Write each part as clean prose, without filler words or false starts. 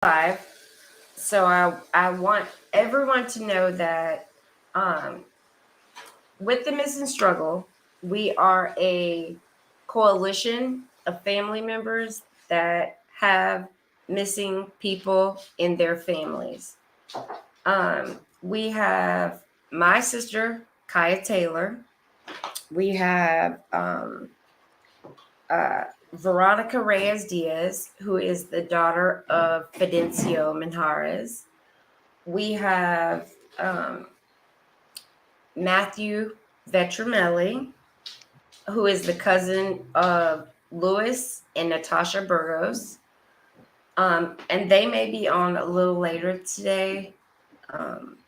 live. So I want everyone to know that um, with the Missing Struggle, we are a coalition of family members that have missing people in their families. We have my sister, Kaya Taylor. We have uh, Veronica Reyes Diaz, who is the daughter of Fidencio Minhares. We have Matthew Vetramelli, who is the cousin of Louis and Natasha Burgos. And they may be on a little later today. Um,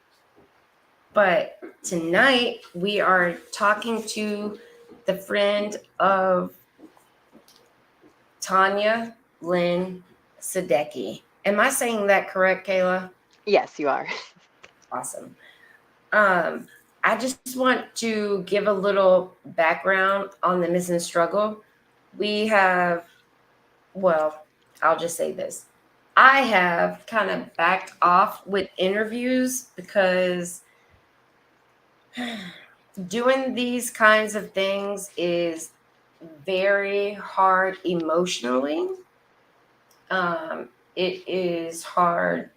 but tonight we are talking to the friend of Tonya Lynn Sadecky. Am I saying that correct, Kayla? Yes, you are. Awesome. Um, I just want to give a little background on the Missing Struggle. We have, well, I'll just say this. I have kind of backed off with interviews because doing these kinds of things is very hard emotionally. It is hard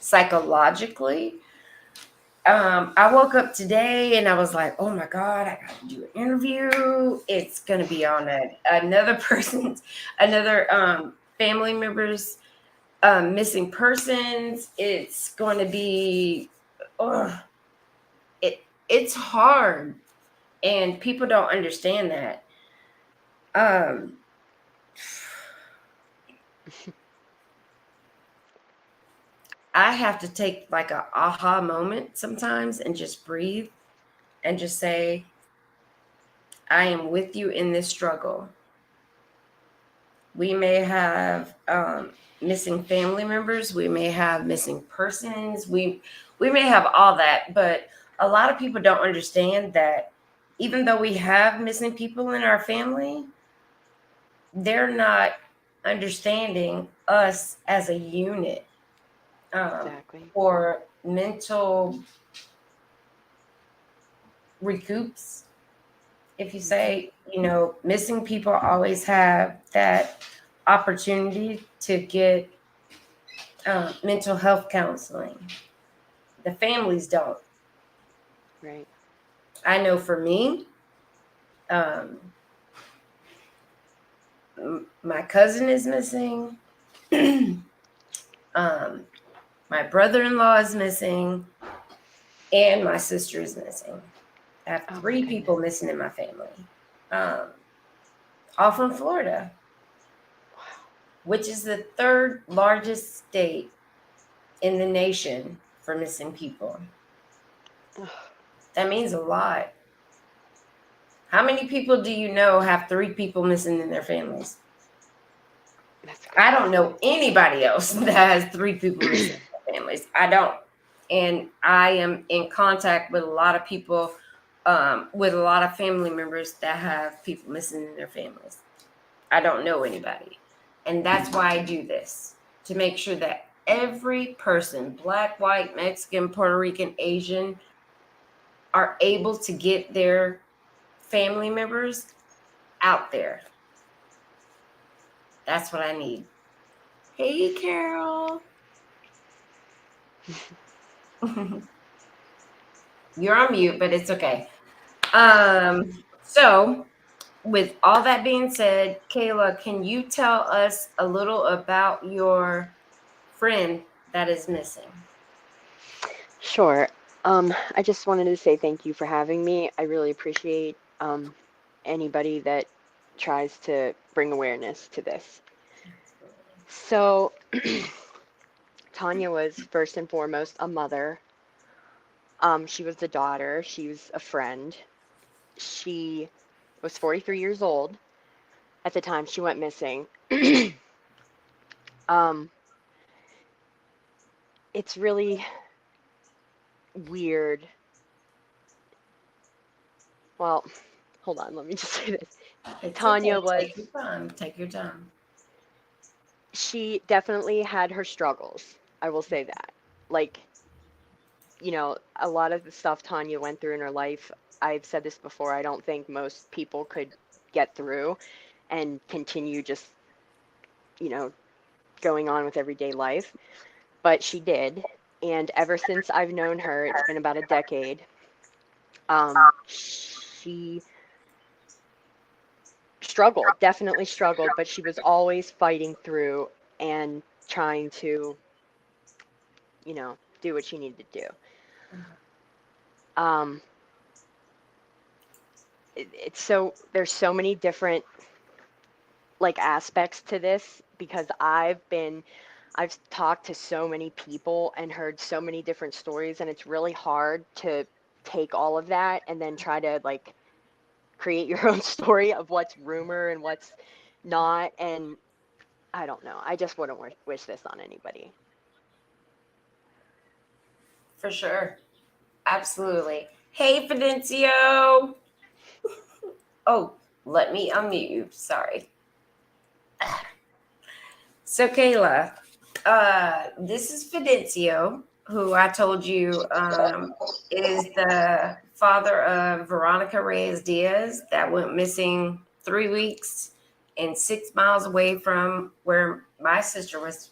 psychologically. I woke up today and I was like, oh my God, I got to do an interview. It's going to be on another person's, another family member's missing persons. It's going to be, oh, it's hard. And people don't understand that. Um, I have to take like a aha moment sometimes and just breathe and just say, I am with you in this struggle. We may have missing family members. We may have missing persons. We may have all that, but a lot of people don't understand that even though we have missing people in our family, they're not understanding us as a unit Exactly. or mental recoups. If you Hmm. say, missing people always have that opportunity to get mental health counseling. The families don't. Right. I know for me, um, my cousin is missing. um, my brother-in-law is missing, and my sister is missing. I have Oh my three people goodness. missing in my family, um, all from Florida, which is the third largest state in the nation for missing people. Ugh, That means a lot. How many people do you know have three people missing in their families? that's I don't crazy. know anybody else that has three people missing in their families. I don't. And I am in contact with a lot of people, with a lot of family members that have people missing in their families. I don't know anybody. And that's why I do this to make sure that every person, black, white, Mexican, Puerto Rican, Asian, are able to get their family members out there. That's what I need. Hey, Carol. You're on mute, but it's okay. So with all that being said, Kayla, can you tell us a little about your friend that is missing? Sure. I just wanted to say thank you for having me. I really appreciate anybody that tries to bring awareness to this. So, Tanya was first and foremost a mother. She was a daughter. She was a friend. She was 43 years old at the time she went missing. um, it's really weird. Well, hold on, let me just say this. It's Tanya okay. was, Take your time. Take your time. she definitely had her struggles. I will say that. Like, a lot of the stuff Tanya went through in her life, I've said this before, I don't think most people could get through and continue just, you know, going on with everyday life. But she did. And ever since I've known her, it's been about a decade, she struggled, definitely struggled, but she was always fighting through and trying to, do what she needed to do. Um, it's so there's so many different like aspects to this because I've talked to so many people and heard so many different stories, and it's really hard to take all of that and then try to like create your own story of what's rumor and what's not. And I don't know. I just wouldn't wish this on anybody. For sure. Absolutely. Hey, Fidencio. Oh, let me unmute you. Sorry. So, Kayla, this is Fidencio, who I told you is the father of Veronica Reyes Diaz that went missing 3 weeks and 6 miles away from where my sister's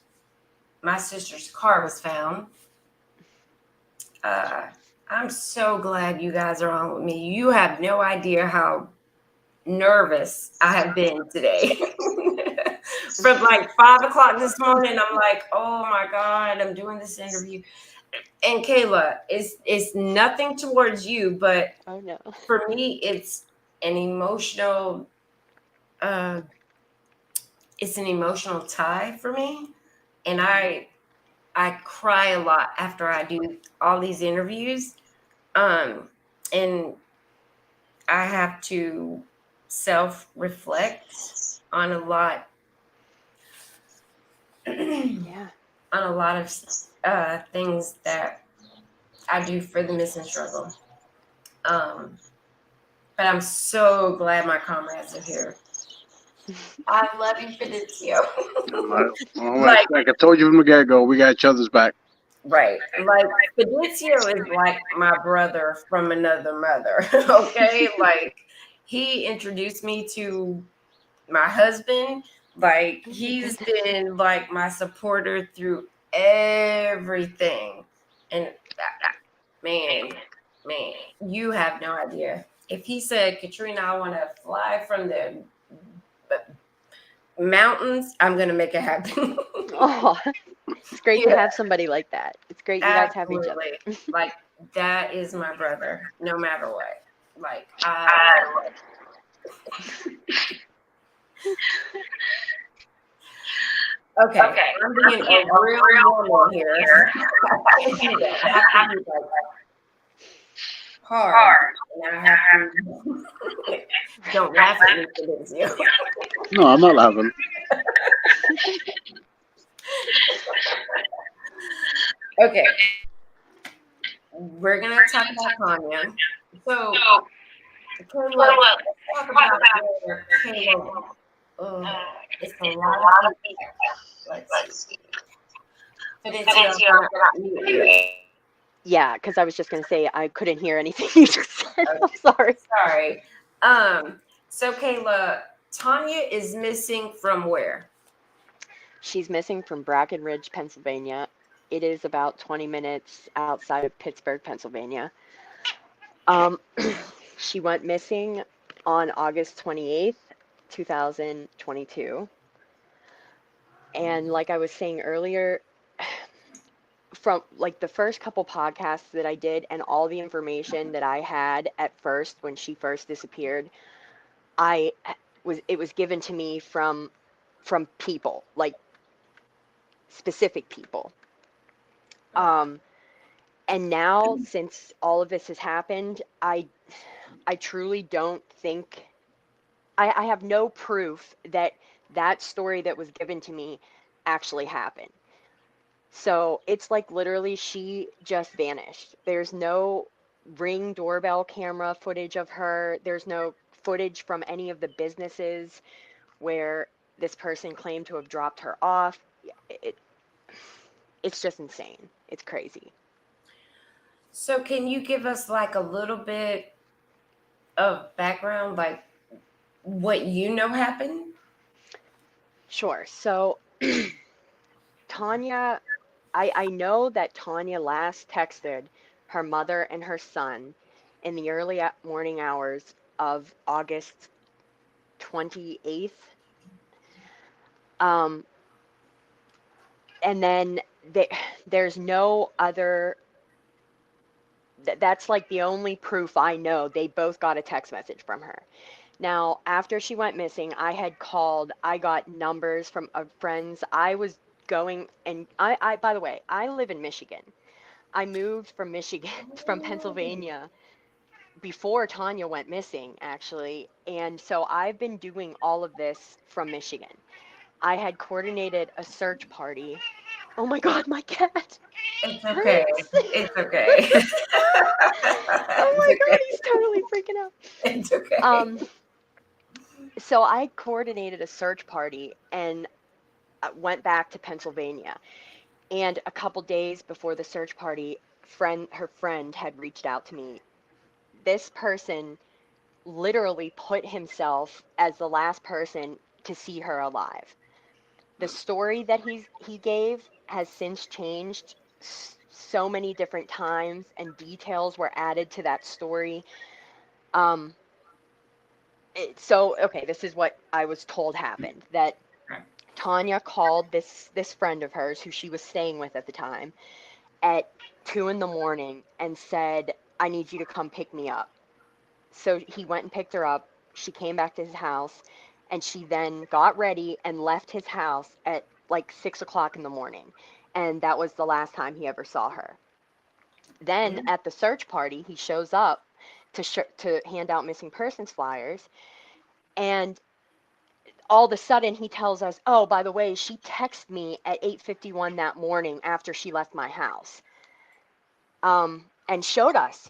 car was found. I'm so glad you guys are on with me. You have no idea how nervous I have been today. From like 5 o'clock this morning, I'm like, oh my God, I'm doing this interview. And Kayla, it's nothing towards you, but Oh no. for me, an emotional uh it's an emotional tie for me. And I cry a lot after I do all these interviews. And I have to self-reflect on a lot on Yeah. a lot of things that I do for the missing struggle. But I'm so glad my comrades are here. I love you, Fidencio. Like, Like I told you from the get go, we got each other's back. right. Like, Fidencio is like my brother from another mother. Okay. Like, he introduced me to my husband. Like, Oh my he's goodness. been like my supporter through everything. And man, man, you have no idea. If he said, Katrina, I want to fly from the mountains, I'm going to make it happen. Oh, it's great to Yeah, have somebody like that. It's great you guys have each other. absolutely. Like, that is my brother, no matter what. Like, okay, I'm being a real woman here. I can't do that. I have to be like hard, and I have to. Don't laugh at me, Felicio. No, I'm not laughing. Okay, we're gonna talk about Tonya. So, Caleb, let's talk about where Caleb. Oh, it's a lot of feedback. Let's see. Felicio, I'm gonna mute you. Yeah, because I was just going to say I couldn't hear anything you just said. I'm sorry. Sorry. So Kayla, Tanya is missing from where? She's missing from Brackenridge, Pennsylvania. It is about 20 minutes outside of Pittsburgh, Pennsylvania. Um, she went missing on August 28th, 2022. And like I was saying earlier, from like the first couple podcasts that I did and all the information that I had at first when she first disappeared, I it was given to me from people, like specific people. Um, and now since all of this has happened, I truly don't think I have no proof that that story that was given to me actually happened. So it's like literally she just vanished. There's no Ring doorbell camera footage of her. There's no footage from any of the businesses where This person claimed to have dropped her off. It, it's just insane. It's crazy. So can you give us like a little bit of background, like what you know happened? Sure. So Tonya, I know that Tonya last texted her mother and her son in the early morning hours of August 28th. Um, and then they, there's no other, that's like the only proof I know. They both got a text message from her. Now, after she went missing, I had called, I got numbers from friends. I was going, and by the way, I live in Michigan. I moved from Michigan, from Pennsylvania before Tonya went missing, actually. And so I've been doing all of this from Michigan. I had coordinated a search party. Oh my God, my cat, It's okay. Prince. It's okay. Oh It's my okay. God, he's totally freaking out. It's okay. Um, so I coordinated a search party and went back to Pennsylvania. And a couple days before the search party, her friend had reached out to me. This person literally put himself as the last person to see her alive. The story that he gave has since changed so many different times, and details were added to that story. Um, so okay, this is what I was told happened. That Tonya called this friend of hers who she was staying with at the time at 2 in the morning and said, "I need you to come pick me up." So he went and picked her up. She came back to his house, and she then got ready and left his house at like 6 o'clock in the morning. And that was the last time he ever saw her. Then Mm, at the search party, he shows up to hand out missing persons flyers, and all of a sudden he tells us, "Oh, by the way, she texted me at 8:51 that morning after she left my house." And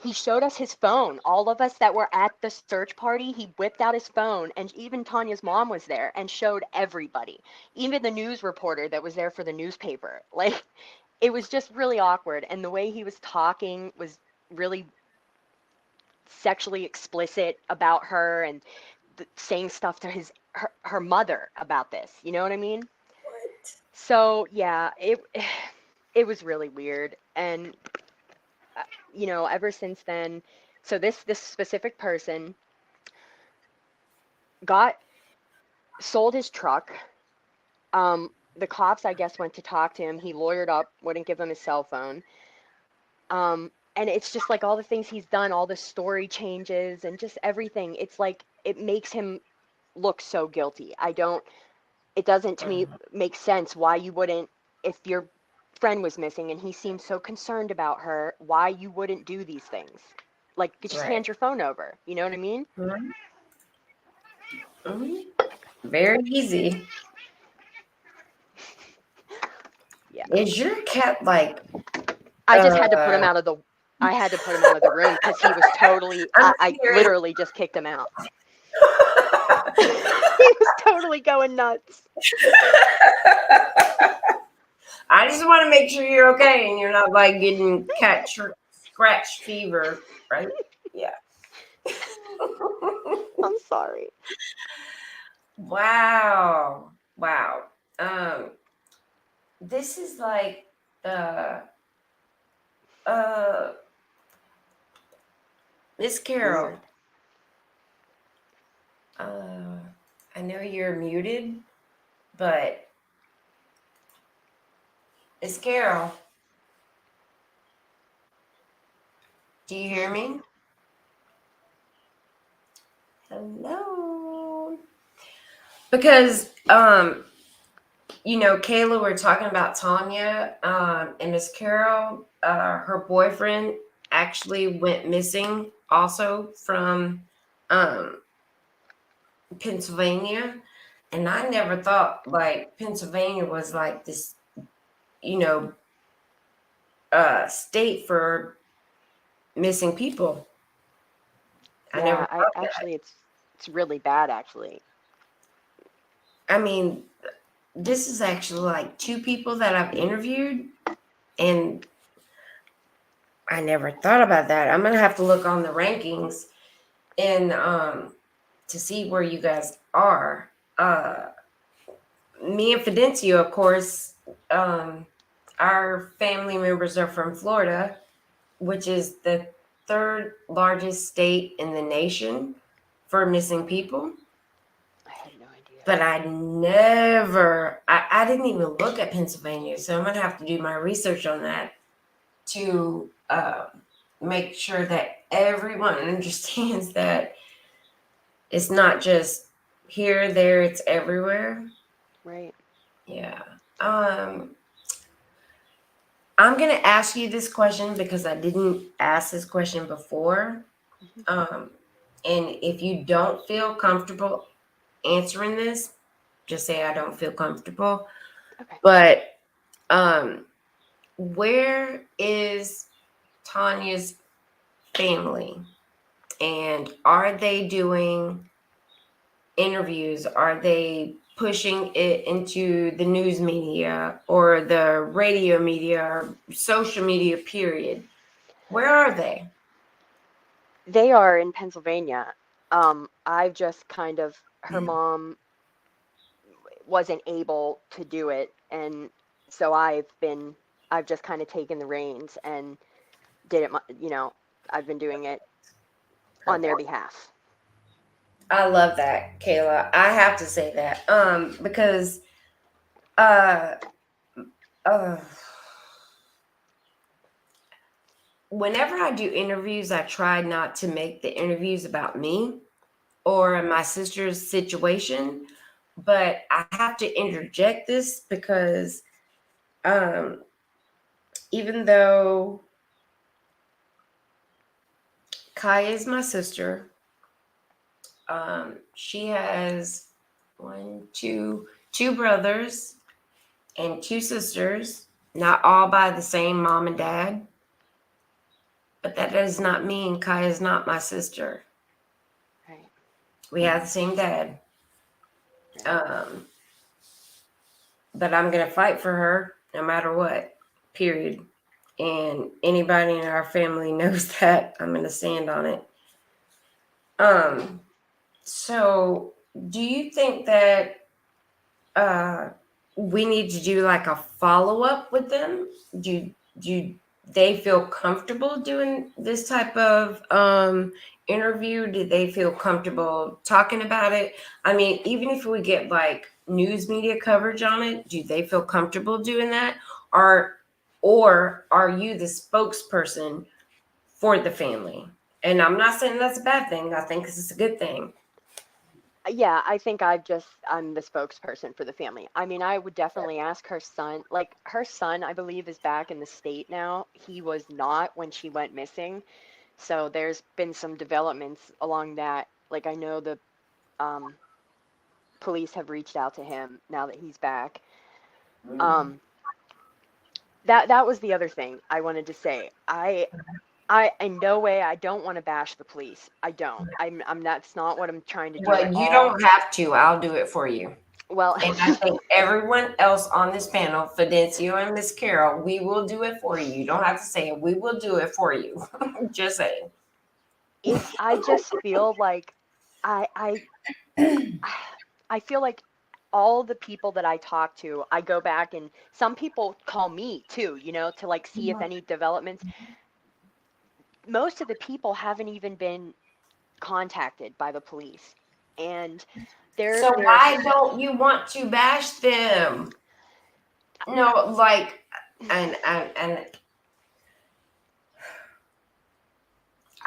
he showed us his phone. All of us that were at the search party, he whipped out his phone, and even Tanya's mom was there and showed everybody, even the news reporter that was there for the newspaper. Like, it was just really awkward. And the way he was talking was really sexually explicit about her, and saying stuff to her mother about this. You know what I mean? what? So yeah, it was really weird. And ever since then, so this specific person got sold his truck. The cops, I guess, went to talk to him. He lawyered up, wouldn't give him his cell phone. And it's just like all the things he's done, all the story changes and just everything. It's like it makes him look so guilty. It doesn't to me make sense why you wouldn't, if your friend was missing and he seemed so concerned about her, why you wouldn't do these things. Like, you just Right. hand your phone over. You know what I mean? Mhm. Mhm. Very easy. Yeah. Is your cat like I just had to put him uh out of the I had to put him out of the room because he was totally I'm I serious. literally just kicked him out. He was totally going nuts. I just want to make sure you're okay and you're not like getting cat scratch fever, right? Yeah. I'm sorry. Wow. Wow. Um, this is like the uh Miss Carol. Weird. Uh I know you're muted, but Miss Carol, do you hear me? Hello. Because Kayla, we're talking about Tonya, and Miss Carol, her boyfriend actually went missing also from um, Pennsylvania. And I never thought like Pennsylvania was like this, you know, state for missing people. I never Yeah, I thought that. actually it's really bad actually. I mean, this is actually like two people that I've interviewed, and I never thought about that. I'm gonna have to look on the rankings and to see where you guys are. Me and Fidencio, of course, um, our family members are from Florida, which is the third largest state in the nation for missing people. I had no idea. But I didn't even look at Pennsylvania. So I'm going to have to do my research on that to make sure that everyone understands that it's not just here, there, it's everywhere. Right. Yeah. I'm going to ask you this question because I didn't ask this question before. And if you don't feel comfortable answering this, just say I don't feel comfortable. Okay. But where is Tonya's family? And are they doing interviews? Are they pushing it into the news media or the radio media or social media, period? Where are they? They are in Pennsylvania. I've just kind of, her mom wasn't able to do it, and so I've just kind of taken the reins and did it, I've been doing it on their behalf. I love that, Kayla. I have to say that because uh uh whenever I do interviews, I try not to make the interviews about me or my sister's situation, but I have to interject this because um even though Kai is my sister, she has two brothers and two sisters, not all by the same mom and dad. But that does not mean Kai is not my sister. Right. We have the same dad. Um, but I'm going to fight for her no matter what, period. And anybody in our family knows that I'm going to stand on it. So do you think that uh, we need to do like a follow up with them? Do they feel comfortable doing this type of interview? Do they feel comfortable talking about it? I mean, even if we get like news media coverage on it, do they feel comfortable doing that? Or are you the spokesperson for the family? And I'm not saying that's a bad thing. I think this is a good thing. Yeah, I think I'm the spokesperson for the family. I mean, I would definitely ask her son. Like, her son, I believe, is back in the state now. He was not when she went missing. So there's been some developments along that. Like, I know the um, police have reached out to him now that he's back. Um, that was the other thing I wanted to say. I in no way, I don't want to bash the police. I don't. I'm That's not what I'm trying to do at Well, you all. don't have to. I'll do it for you. Well, And I think everyone else on this panel, Fidencio and Miss Carol, we will do it for you. You don't have to say it. We will do it for you. Just saying. I just feel like I I feel like all the people that I talk to, I go back, and some people call me too, to like see if any developments. Most of the people haven't even been contacted by the police. And So why there's don't you want to bash them? No, like, and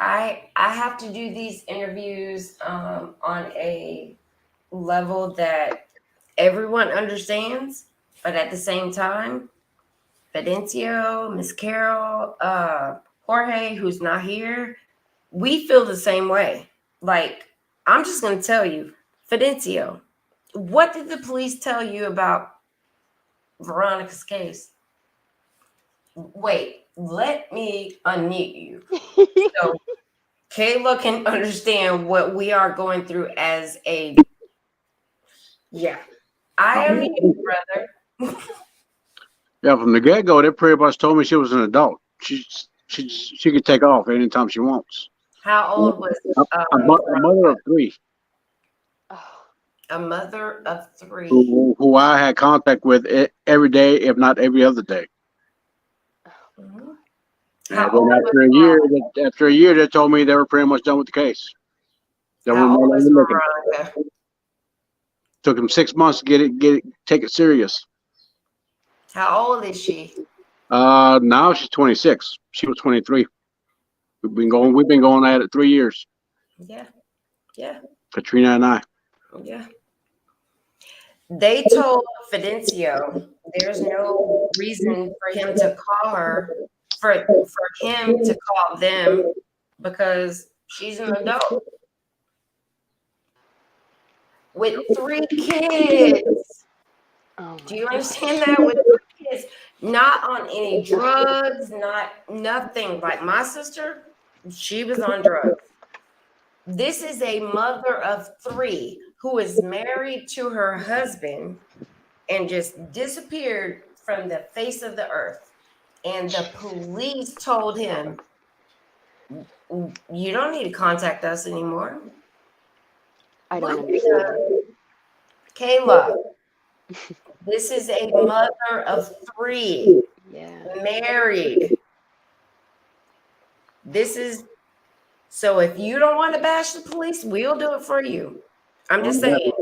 I have to do these interviews on a level that everyone understands, but at the same time, Fidencio, Miss Carol, Jorge, who's not here, we feel the same way. Like, I'm just going to tell you, Fidencio, what did the police tell you about Veronica's case? Wait, let me unmute you. So Kayla can understand what we are going through as a, yeah. I am you, brother. Yeah, from the get go, they pretty much told me she was an adult. She could take off anytime she wants. How old was A mother of three Oh, a mother of three? who I had contact with every day, if not every other day. Mhm. And How then old was after a year, they told me they were pretty much done with the case. They were how no old longer is looking. Veronica? Took them 6 months to take it serious. How old is she? Now she's 26. She was 23. We've been going at it 3 years. Yeah, yeah, Katrina and I. yeah. They told Fidencio there's no reason for him to call her, for him to call them because she's an adult with 3 kids. oh Do my you understand gosh. that? With 3 kids, not on any drugs, not nothing. Like my sister, she was on drugs. This is a mother of 3 who is married to her husband and just disappeared from the face of the earth. And the police told him, you don't need to contact us anymore. I What don't understand. Kayla, this is a mother of 3, Yeah. married. This is so if you don't want to bash the police, we'll do it for you. I'm just saying.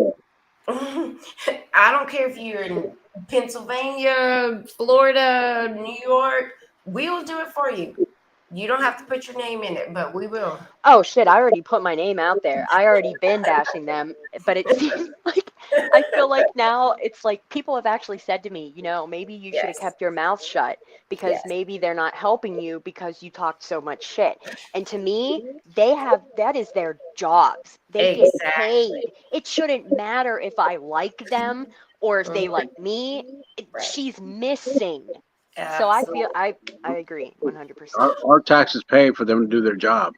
I don't care if you're in Pennsylvania, Florida, New York, we'll do it for you. You don't have to put your name in it, but we will. Oh shit, I already put my name out there. I already been bashing them, but it seems like I feel like now it's like people have actually said to me, maybe you should have Yes. kept your mouth shut because Yes. maybe they're not helping you because you talked so much shit. And to me, that is their jobs. They get Exactly. paid. It shouldn't matter if I like them or if they like Mhm. me. Right. She's missing. So I feel Absolutely. I agree 100%. Our taxes pay for them to do their job.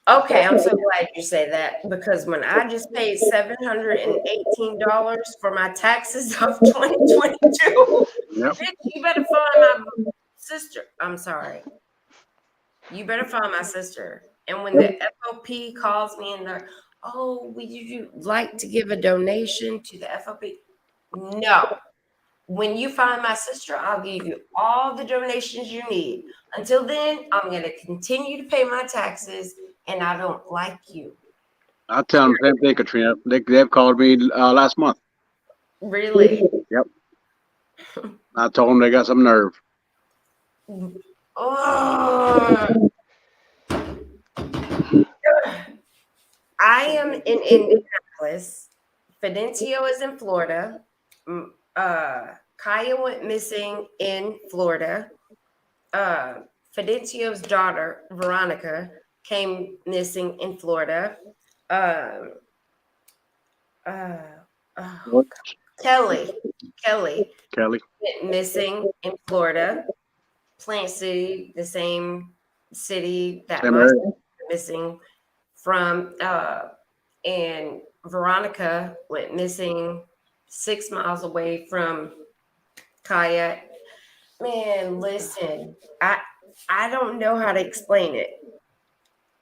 Okay, I'm so glad you say that because when I just paid $718 for my taxes of 2022, Yep. bitch, you better find my sister. I'm sorry. You better find my sister. And when the FOP calls me and they're, oh, would you like to give a donation to the FOP? No. When you find my sister, I'll give you all the donations you need. Until then, I'm going to continue to pay my taxes and I don't like you. I tell them the same thing, Katrina. They've called me last month. Really? Yep. I told them they got some nerve. Ugh. I am in Indianapolis. Fidencio is in Florida. Kaya went missing in Florida. Uh, Fidencio's daughter, Veronica, came missing in Florida. Um, uh, oh, What? Kelly Kelly. went missing in Florida. Plant City, the same city that Same my area. sister went missing from. And Veronica went missing 6 miles away from Kaya. Man, listen, I don't know how to explain it.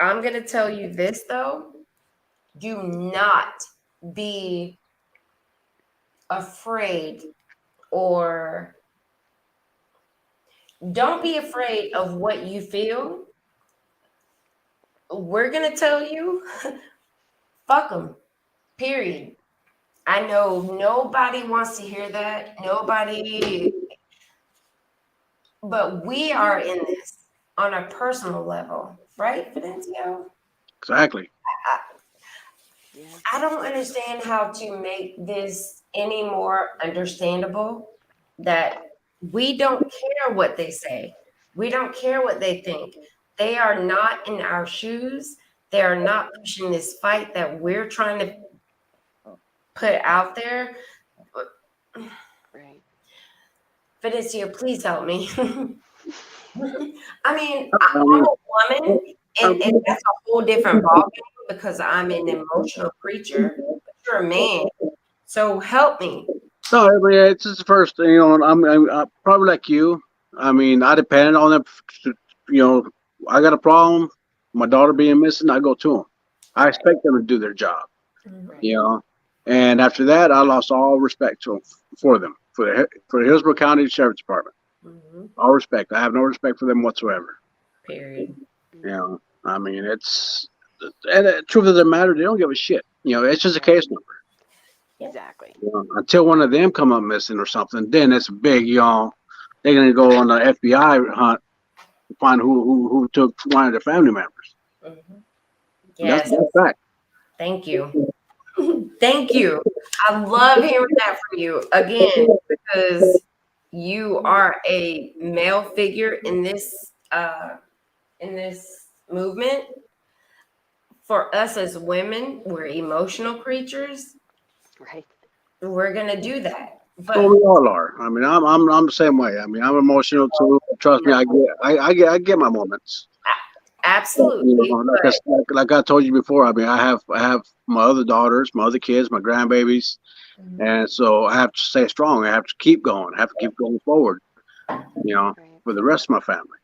I'm gonna tell you this though. Do not be afraid or don't be afraid of what you feel. We're gonna tell you, fuck them. Period. I know nobody wants to hear that. Nobody, but we are in this on a personal level, right, Fidencio? Exactly. Yeah. I don't understand how to make this any more understandable that we don't care what they say. We don't care what they think. They are not in our shoes. They are not pushing this fight that we're trying to put out there. Right. Fidencio, please help me. I mean, I'm Um, a woman, and that's a whole different ballgame because I'm an emotional creature. But you're a man, so help me. No, I mean, it's just the first thing, I'm probably like you. I mean, I depend on them. You know, I got a problem. My daughter being missing, I go to them. I Right. expect them to do their job. Right. You know, and after that, I lost all respect to them, for them, for the Hillsborough County Sheriff's Department. Hmm. All respect. I have no respect for them whatsoever. Period. You Hmm. know, I mean, and the truth of the matter, they don't give a shit. You know, it's just a Right. case number. Exactly. You know, until one of them come up missing or something, then it's big. They're gonna go on the FBI hunt to find who took one of their family members. Hmm. That's Yes. that's fact. Thank you. Thank you. I love hearing that from you again because you are a male figure in this movement. For us as women, we're emotional creatures. Right. We're gonna do that. Well, But we all are. I mean, I'm the same way. I mean, I'm emotional too. Trust me, I get my moments. You absolutely. know, like I told you before. I mean, I have my other daughters, my other kids, my grandbabies, Mhm. and so I have to stay strong. I have to keep going. I have to keep going forward. You know, Right. for the rest of my family.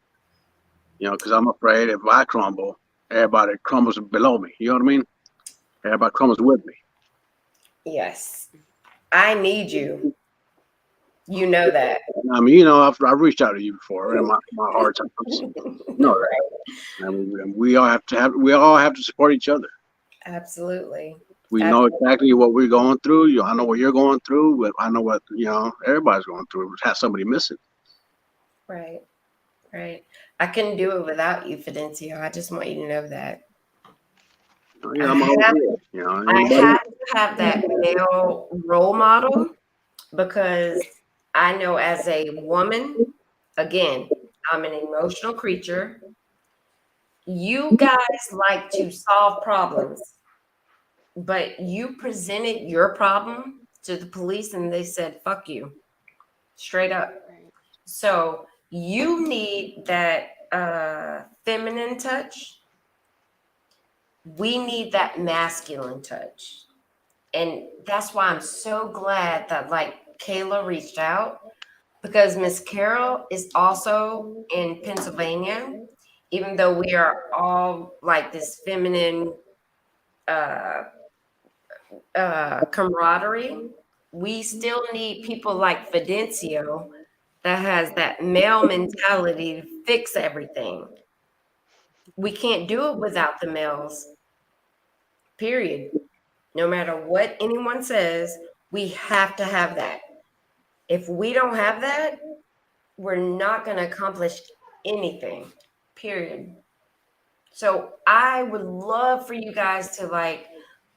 You know, because I'm afraid if I crumble, everybody crumbles below me. You know what I mean? Everybody crumbles with me. Yes. I need you. You know that. I mean, I've reached out to you before in my hard times. You know Right. that. I mean, we all have to support each other. Absolutely. We know Absolutely. exactly what we're going through. I know what you're going through, but I know what everybody's going through. Has somebody missing. Right. Right. I couldn't do it without you, Fidencio. I just want you to know that. I'm I always have here. I Anybody? have to have that male role model because I know as a woman, again, I'm an emotional creature. You guys like to solve problems, but you presented your problem to the police and they said, fuck you, straight up. Right. So you need that feminine touch. We need that masculine touch. And that's why I'm so glad that like Kayla reached out because Miss Carol is also in Pennsylvania, even though we are all like this feminine uh, camaraderie. We still need people like Fidencio that has that male mentality to fix everything. We can't do it without the males, period. No matter what anyone says, we have to have that. If we don't have that, we're not going to accomplish anything, period. So I would love for you guys to like,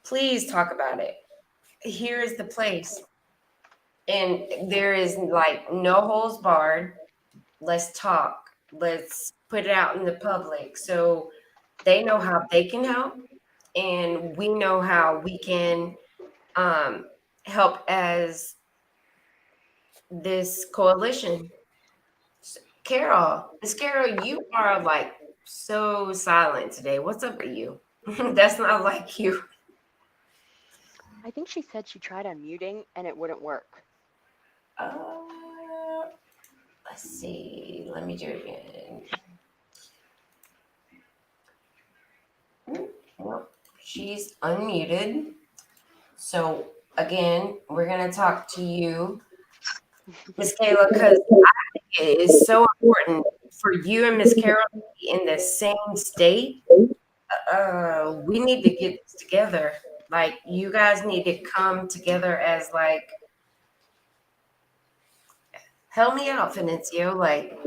please talk about it. Here is the place. And there is like no holes barred. Let's talk. Let's put it out in the public so they know how they can help and we know how we can um, help as this coalition. Carol, Miss Carol, you are like so silent today. What's up with you? That's not like you. I think she said she tried unmuting and it wouldn't work. Uh, let's see. Let me do it again. Well, she's unmuted. So again, we're gonna talk to you, Miss Kayla, because it is so important for you and Miss Carol to be in the same state. We need to get this together. Like you guys need to come together as like help me out, Fidencio. Like,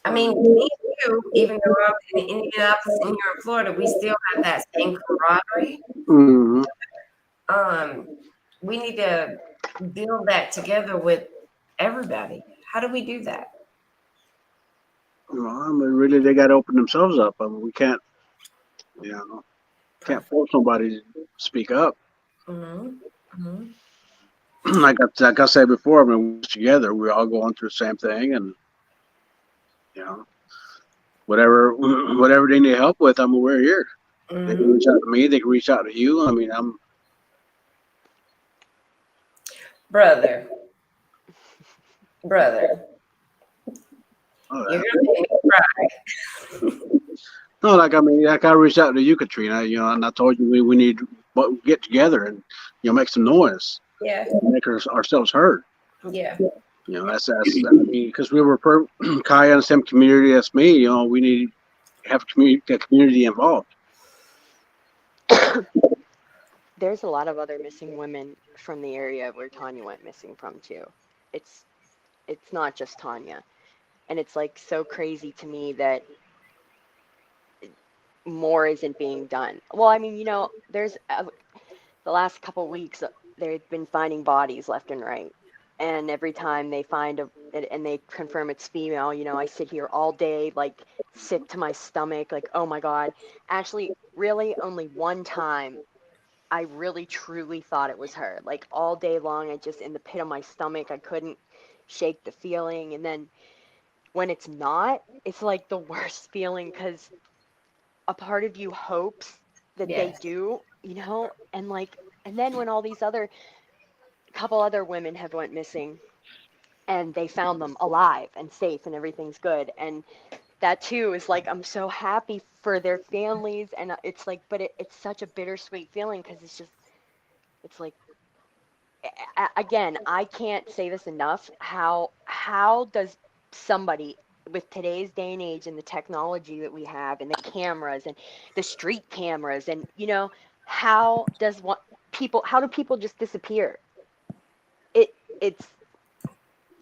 I mean, me and you, even though I'm in Indianapolis and you're in Florida, we still have that same camaraderie. Mm-hmm. Um, we need to build that together with everybody. How do we do that? Well, I mean, really, they got to open themselves up. I mean, we you know, can't Perfect. force somebody to speak up. Hmm. Hmm. like I said before, I mean, we're together, we're all going through the same thing, and you know, whatever they need help with, I mean, we're here. They can Hmm. reach out to me. They can reach out to you. I mean, brother, brother, Oh, you're yeah. gonna make me cry. No, like I mean, like I reached out to you, Katrina. And I told you we need to get together and make some noise, Yeah, make ourselves heard. yeah, That's I mean, because we were Kaya in the same community as me. We need to have the community involved. There's a lot of other missing women from the area where Tanya went missing from too. It's it's not just Tanya. And it's like so crazy to me that more isn't being done. Well, I mean, there's the last couple weeks they've been finding bodies left and right. And every time they find and they confirm it's female, I sit here all day like sick to my stomach like, "Oh my God." Actually, really only one time I really truly thought it was her. Like all day long, I just in the pit of my stomach, I couldn't shake the feeling. And then when it's not, it's like the worst feeling because a part of you hopes that they yes, do, and like, and then when all these other couple other women have went missing and they found them alive and safe and everything's good, and that too is like I'm so happy for their families, and it's like, but it's such a bittersweet feeling because it's like again, I can't say this enough. How does somebody with today's day and age and the technology that we have and the cameras and the street cameras and how does what people how do people just disappear? It it's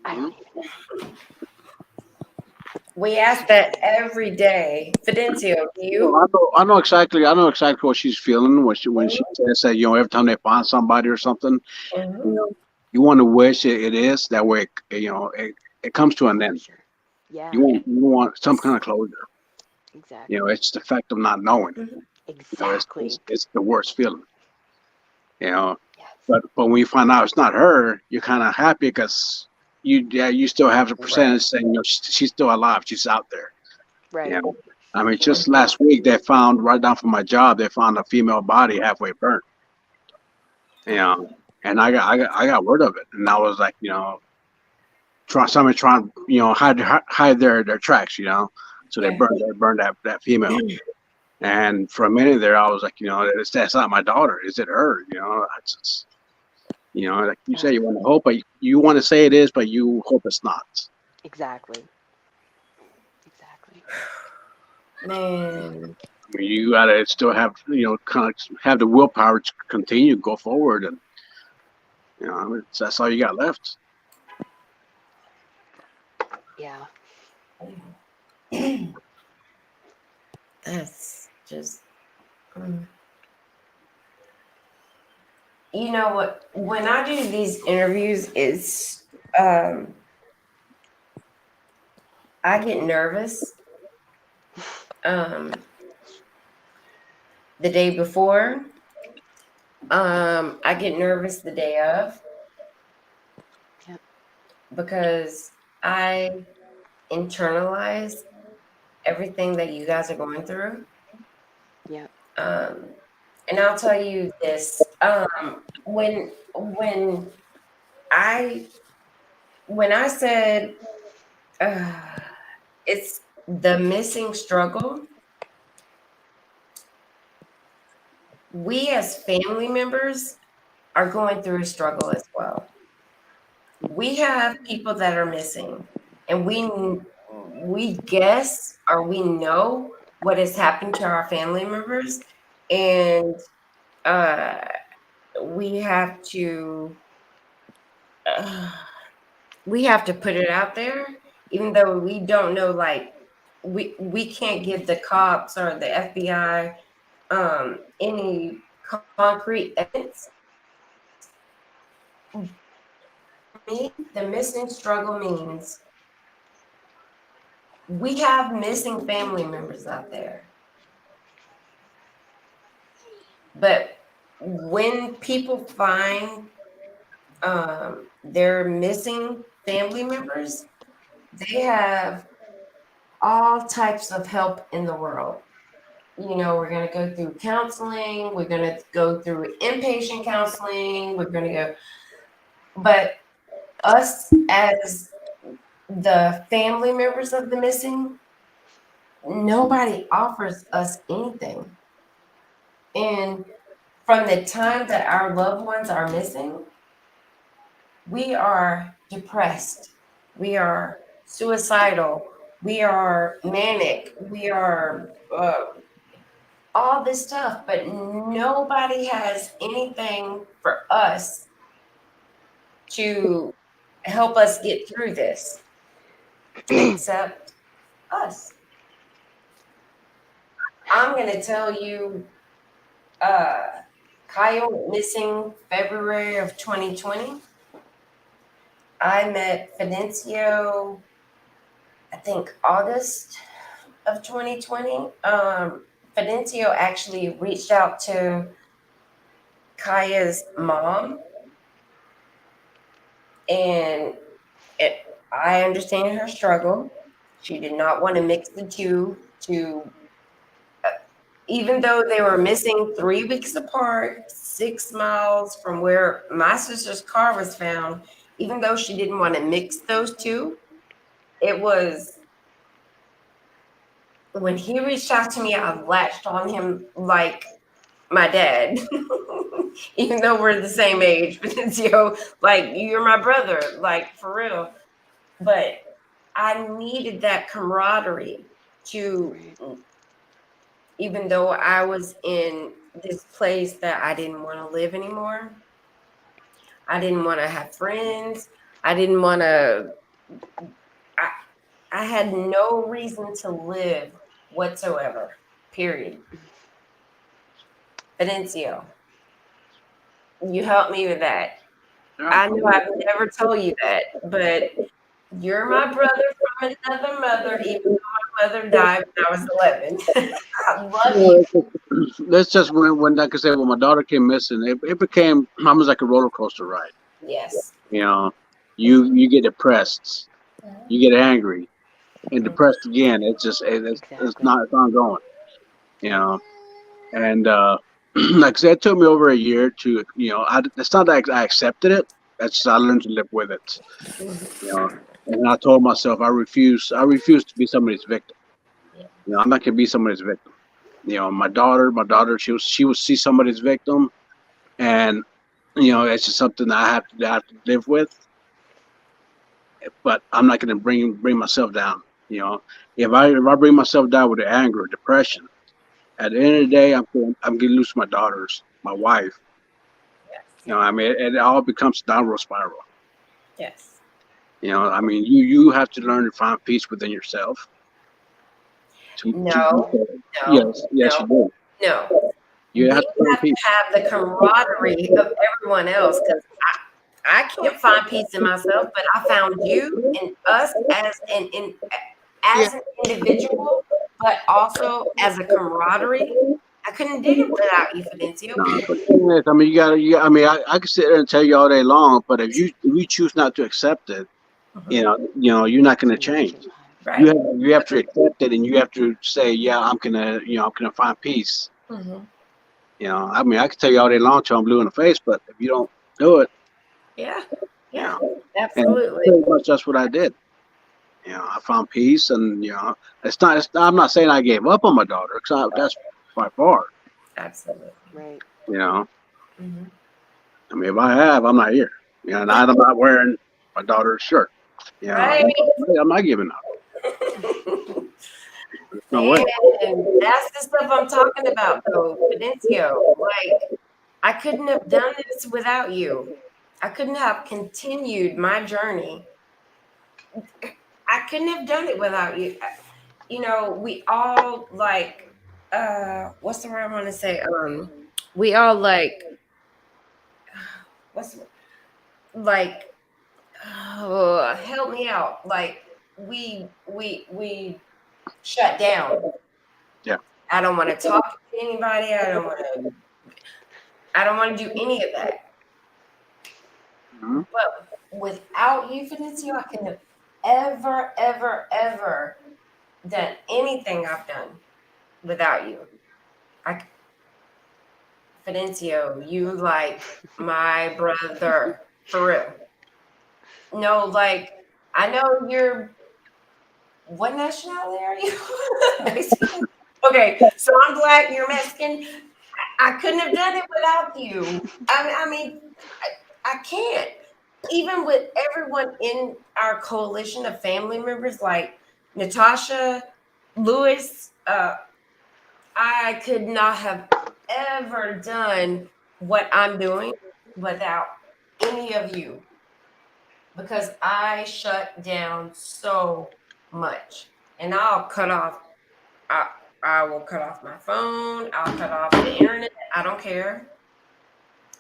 I Hmm. don't even know. we ask that every day. Fidencio, do Well, you? I know exactly what she's feeling when she says that. Every time they find somebody or something, you Mhm. know, you want to wish it is that way. It comes to an end. Closure. Yeah, You want some kind of closure. exactly. It's the fact of not knowing. Mhm. It's Exactly. it's the worst feeling. You know, Yes. but when you find out it's not her, you're kind of happy because you still have the Right. percentage saying she's still alive, she's out there. You Right. know, I mean, just last week they found right down from my job, they found a female body halfway burnt. You Oh, know, and I got word of it, and I was like, somebody trying hide their tracks. So they Yeah. burned that female. And for a minute there, I was like, that's not my daughter. Is it her? It's just, like you say, oh, you want to hope, but you want to say it is, but you hope it's not. exactly. Exactly. Man, I mean, you gotta still have, kind of have the willpower to continue, go forward, and I mean, that's all you got left. Yeah. that's just. mm. You know what? When I do these interviews, um, I get nervous. Um, the day before, I get nervous the day of Yep. because I internalize everything that you guys are going through. Yep. Um, and I'll tell you this: when I said uh, it's the missing struggle, we as family members are going through a struggle as well. We have people that are missing, and we guess or we know what has happened to our family members, and uh, we have to uh, we have to put it out there, even though we don't know. Like we can't give the cops or the FBI any concrete evidence. For me, the missing struggle means we have missing family members out there. But when people find their missing family members, they have all types of help in the world. We're going to go through counseling, we're going to go through inpatient counseling, we're going to go But us as the family members of the missing, nobody offers us anything. And from the time that our loved ones are missing, we are depressed, we are suicidal, we are manic, we are all this stuff, but nobody has anything for us to help us get through this except us. I'm going to tell you, uh, Kyle went missing February of 2020. I met Fidencio, I think August of 2020. Fidencio actually reached out to Kaya's mom, and I understand her struggle. She did not want to mix the two. Even though they were missing 3 weeks apart, 6 miles from where my sister's car was found, even though she didn't want to mix those two, it was when he reached out to me, I latched on him like my dad. Even though we're the same age, Benicio, like you're my brother, like for real. But I needed that camaraderie to, Right. even though I was in this place that I didn't want to live anymore, I didn't want to have friends. I didn't want to, I, I had no reason to live whatsoever, period. Benicio, you helped me with that. Yeah. I know I've never told you that, but you're my brother from another mother, even though my mother died when I was 11. I love you. Well, that's just when, like I said, when my daughter came missing, it became almost like a roller coaster ride. Yes. You know, you get depressed, you get angry, and depressed again. It's just it's Exactly. not it's ongoing. You know, and like I said, it took me over a year to it's not that I accepted it. That's just I learned to live with it. You know, and I told myself I refuse to be somebody's victim. Yeah. I'm not gonna be somebody's victim. My daughter, she will see somebody's victim, and it's just something that I have to live with. But I'm not gonna bring myself down. If I bring myself down with anger or depression, at the end of the day, I'm gonna lose my daughters, my wife. Yes. I mean, it all becomes a downward spiral. Yes. I mean, you have to learn to find peace within yourself. No, no, Yes, yes, you no, do. no. You We have to find have to peace. have the camaraderie of everyone else because I can't find peace in myself, but I found you and us Yeah. as an individual, but also as a camaraderie. I couldn't did it without you, Fidencio. No, but the thing is, I mean, you gotta. I mean, I can sit there and tell you all day long, but if you choose not to accept it, Mhm. you're not gonna It's gonna eat change. you alive. Right. You have to accept it, and you have to say, yeah, I'm gonna find peace. Hmm. I mean, I can tell you all day long till I'm blue in the face, but if you don't do it, Yeah. you Yeah. know, and Absolutely. pretty much that's what I did. I found peace, and I'm not saying I gave up on my daughter, because that's by far. Absolutely. Right. You know, Hmm. I mean, if I have, I'm not here. And I'm not wearing my daughter's shirt. Right. I'm not giving up. There's no way. Man, that's the stuff I'm talking about, though, Fidencio. Like, I couldn't have done this without you. I couldn't have continued my journey. I couldn't have done it without you. We all like, what's the word I want to say? We all like, what's like, oh, help me out. Like, we shut down. Yeah. I don't want to talk to anybody. I don't want to do any of that. Mhm. But without you, Fidencio, I couldn't have ever, ever, ever done anything I've done without you. I Fidencio, you like my brother. For real. No, like I know you're. What nationality are you? Mexican. Okay, so I'm black. You're Mexican. I couldn't have done it without you. I mean, I can't. Even with everyone in our coalition of family members, like Natasha, Lewis, I could not have ever done what I'm doing without any of you because I shut down so much. And I'll cut off, I, I will cut off my phone, I'll cut off the internet. I don't care.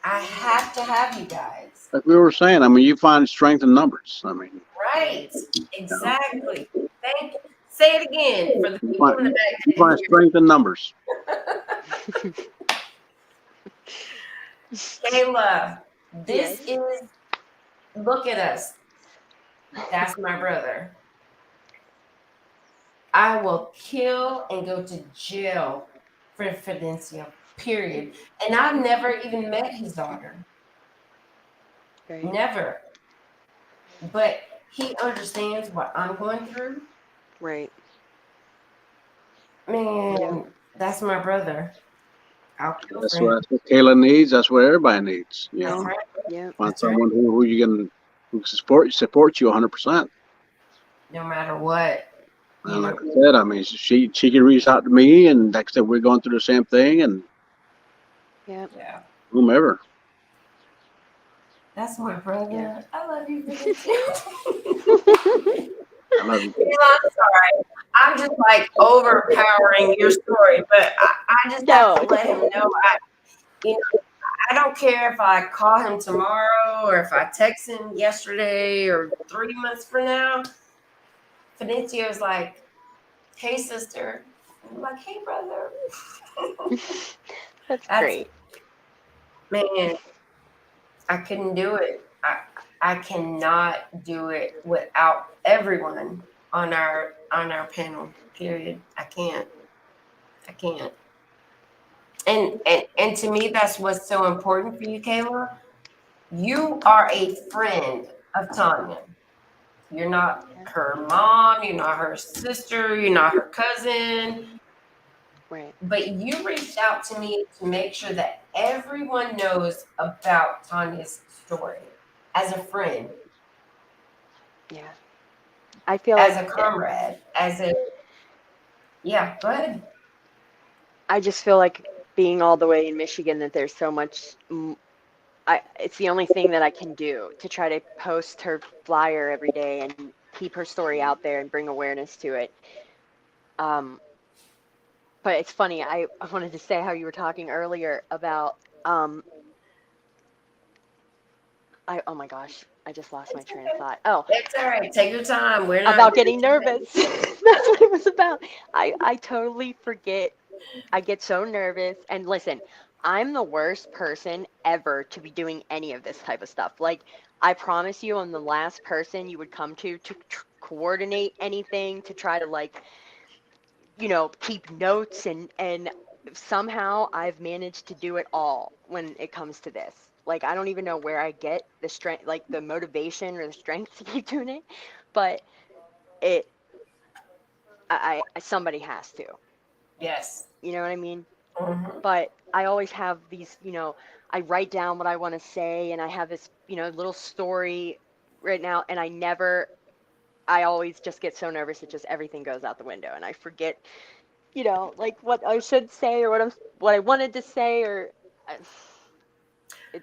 I have to have you guys. Like we were saying, I mean, you find strength in numbers. I mean, Right. Right. Exactly. Thank Say it again for the you people in the find back you that didn't find strength in numbers. hear. Kayla, this Yes. is, look at us. That's my brother. I will kill and go to jail for Fidencio, period. And I've never even met his daughter. Right. Never. But he understands what I'm going through. Right. Yep. Man, that's my brother. I'll kill for him. That's what Kayla needs. That's what everybody needs. You That's know, right. Yep. find That's right. someone who you can who support you 100%. No matter what, you And like know. I said, I mean, she can reach out to me, and like I said, we're going through the same thing, and Yep. Yeah. whomever. That's my Yeah. brother. I love you, Fidencio. I love you. I'm sorry. I'm just like overpowering your story, but I just have to No. let him know. You know, I don't care if I call him tomorrow or if I text him yesterday or 3 months from now. Fidencio is like, "Hey, sister." I'm like, "Hey, brother." That's That's great. man. I couldn't do it. I cannot do it without everyone on our panel. Period. I can't. I can't. And to me, that's what's so important for you, Kayla. You are a friend of Tanya. You're not Yeah. her mom. You're not her sister. You're not her cousin. Right. But you reached out to me to make sure that everyone knows about Tanya's story as a friend, Yeah. I feel as like a comrade, as a yeah. Go ahead. I just feel like being all the way in Michigan that there's so much it's the only thing that I can do to try to post her flyer every day and keep her story out there and bring awareness to it. Um, but it's funny, I wanted to say how you were talking earlier about oh my gosh, I just lost my It's train of okay. thought. Oh, It's all right. Take your time. We're not. about getting nervous. That's what it was about. I totally forget. I get so nervous. And listen, I'm the worst person ever to be doing any of this type of stuff. Like, I promise you, I'm the last person you would come to coordinate anything, to try to, like, keep notes, and somehow I've managed to do it all when it comes to this. Like, I don't even know where I get the strength, like the motivation or the strength to keep doing it, but it somebody has to. Yes. You know what I mean? Hmm. But I always have these, I write down what I want to say, and I have this, little story right now, and I always just get so nervous that just everything goes out the window, and I forget, like what I should say, or what I wanted to say, or uh, it,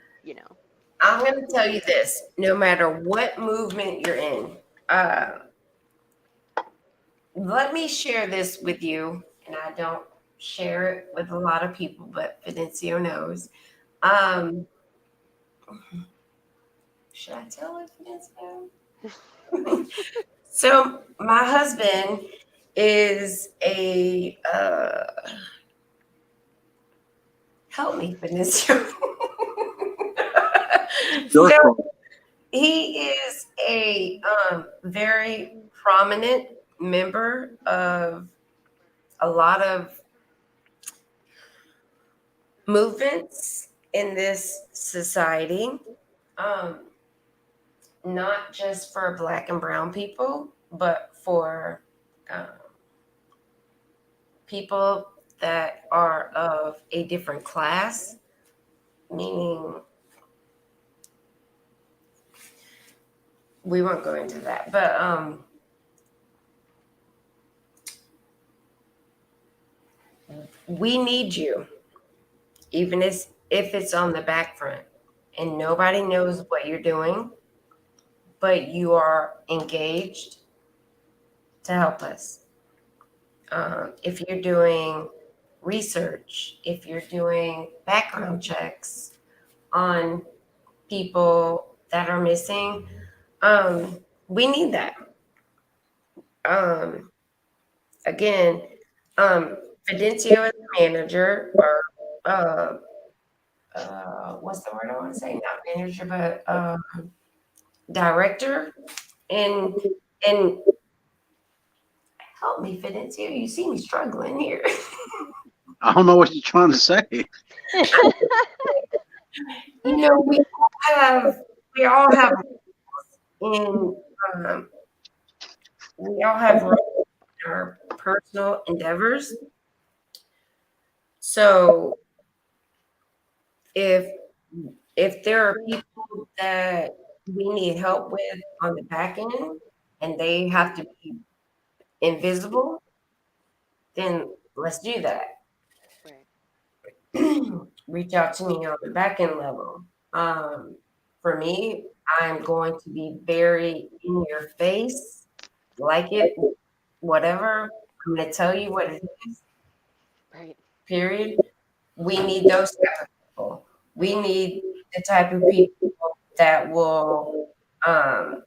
I'm going to tell you this: no matter what movement you're in, uh, let me share this with you, and I don't share it with a lot of people, but Fidencio knows. Um, should I tell it, Fidencio? So my husband is a help me, Fidencio. Your So fault. he is a very prominent member of a lot of movements in this society. Um, not just for Black and brown people, but for um, people that are of a different class, meaning we won't go into that, but we need you, even if it's on the back front and nobody knows what you're doing, but you are engaged to help us. If you're doing research, if you're doing background checks on people that are missing, we need that. Um, again, um, Fidencio is the manager, or what's the word I want to say? Not manager, but director. And and help me, Fidencio. You see me struggling here. I don't know what you're trying to say. We all have in um, we all have roles in our personal endeavors. So if if there are people that we need help with on the back end and they have to be invisible, then let's do that. Right. Reach out to me on the back end level. Um, for me, I'm going to be very in your face, like it, whatever. I'm going to tell you what it is, Right. period. We need those type of people. We need the type of people that will um,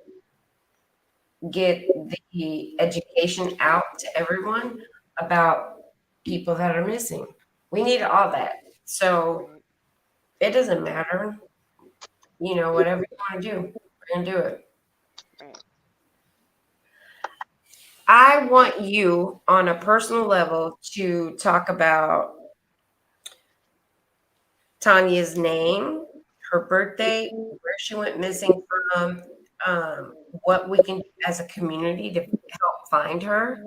get the education out to everyone about people that are missing. We need all that. So Right. it doesn't matter, whatever you want to do, we're going to do it. Right. I want you on a personal level to talk about Tanya's name, her birthday, where she went missing from, what we can do as a community to help find her.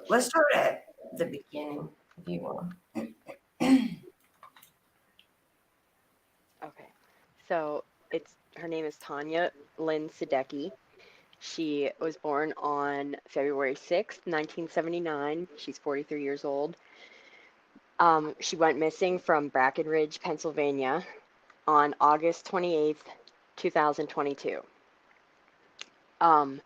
Let's start at the beginning, if you will. Okay. So it's her name is Tonya Lynn Sadecky. She was born on February 6th, 1979. She's 43 years old. She went missing from Brackenridge, Pennsylvania on August 28th, 2022. Um,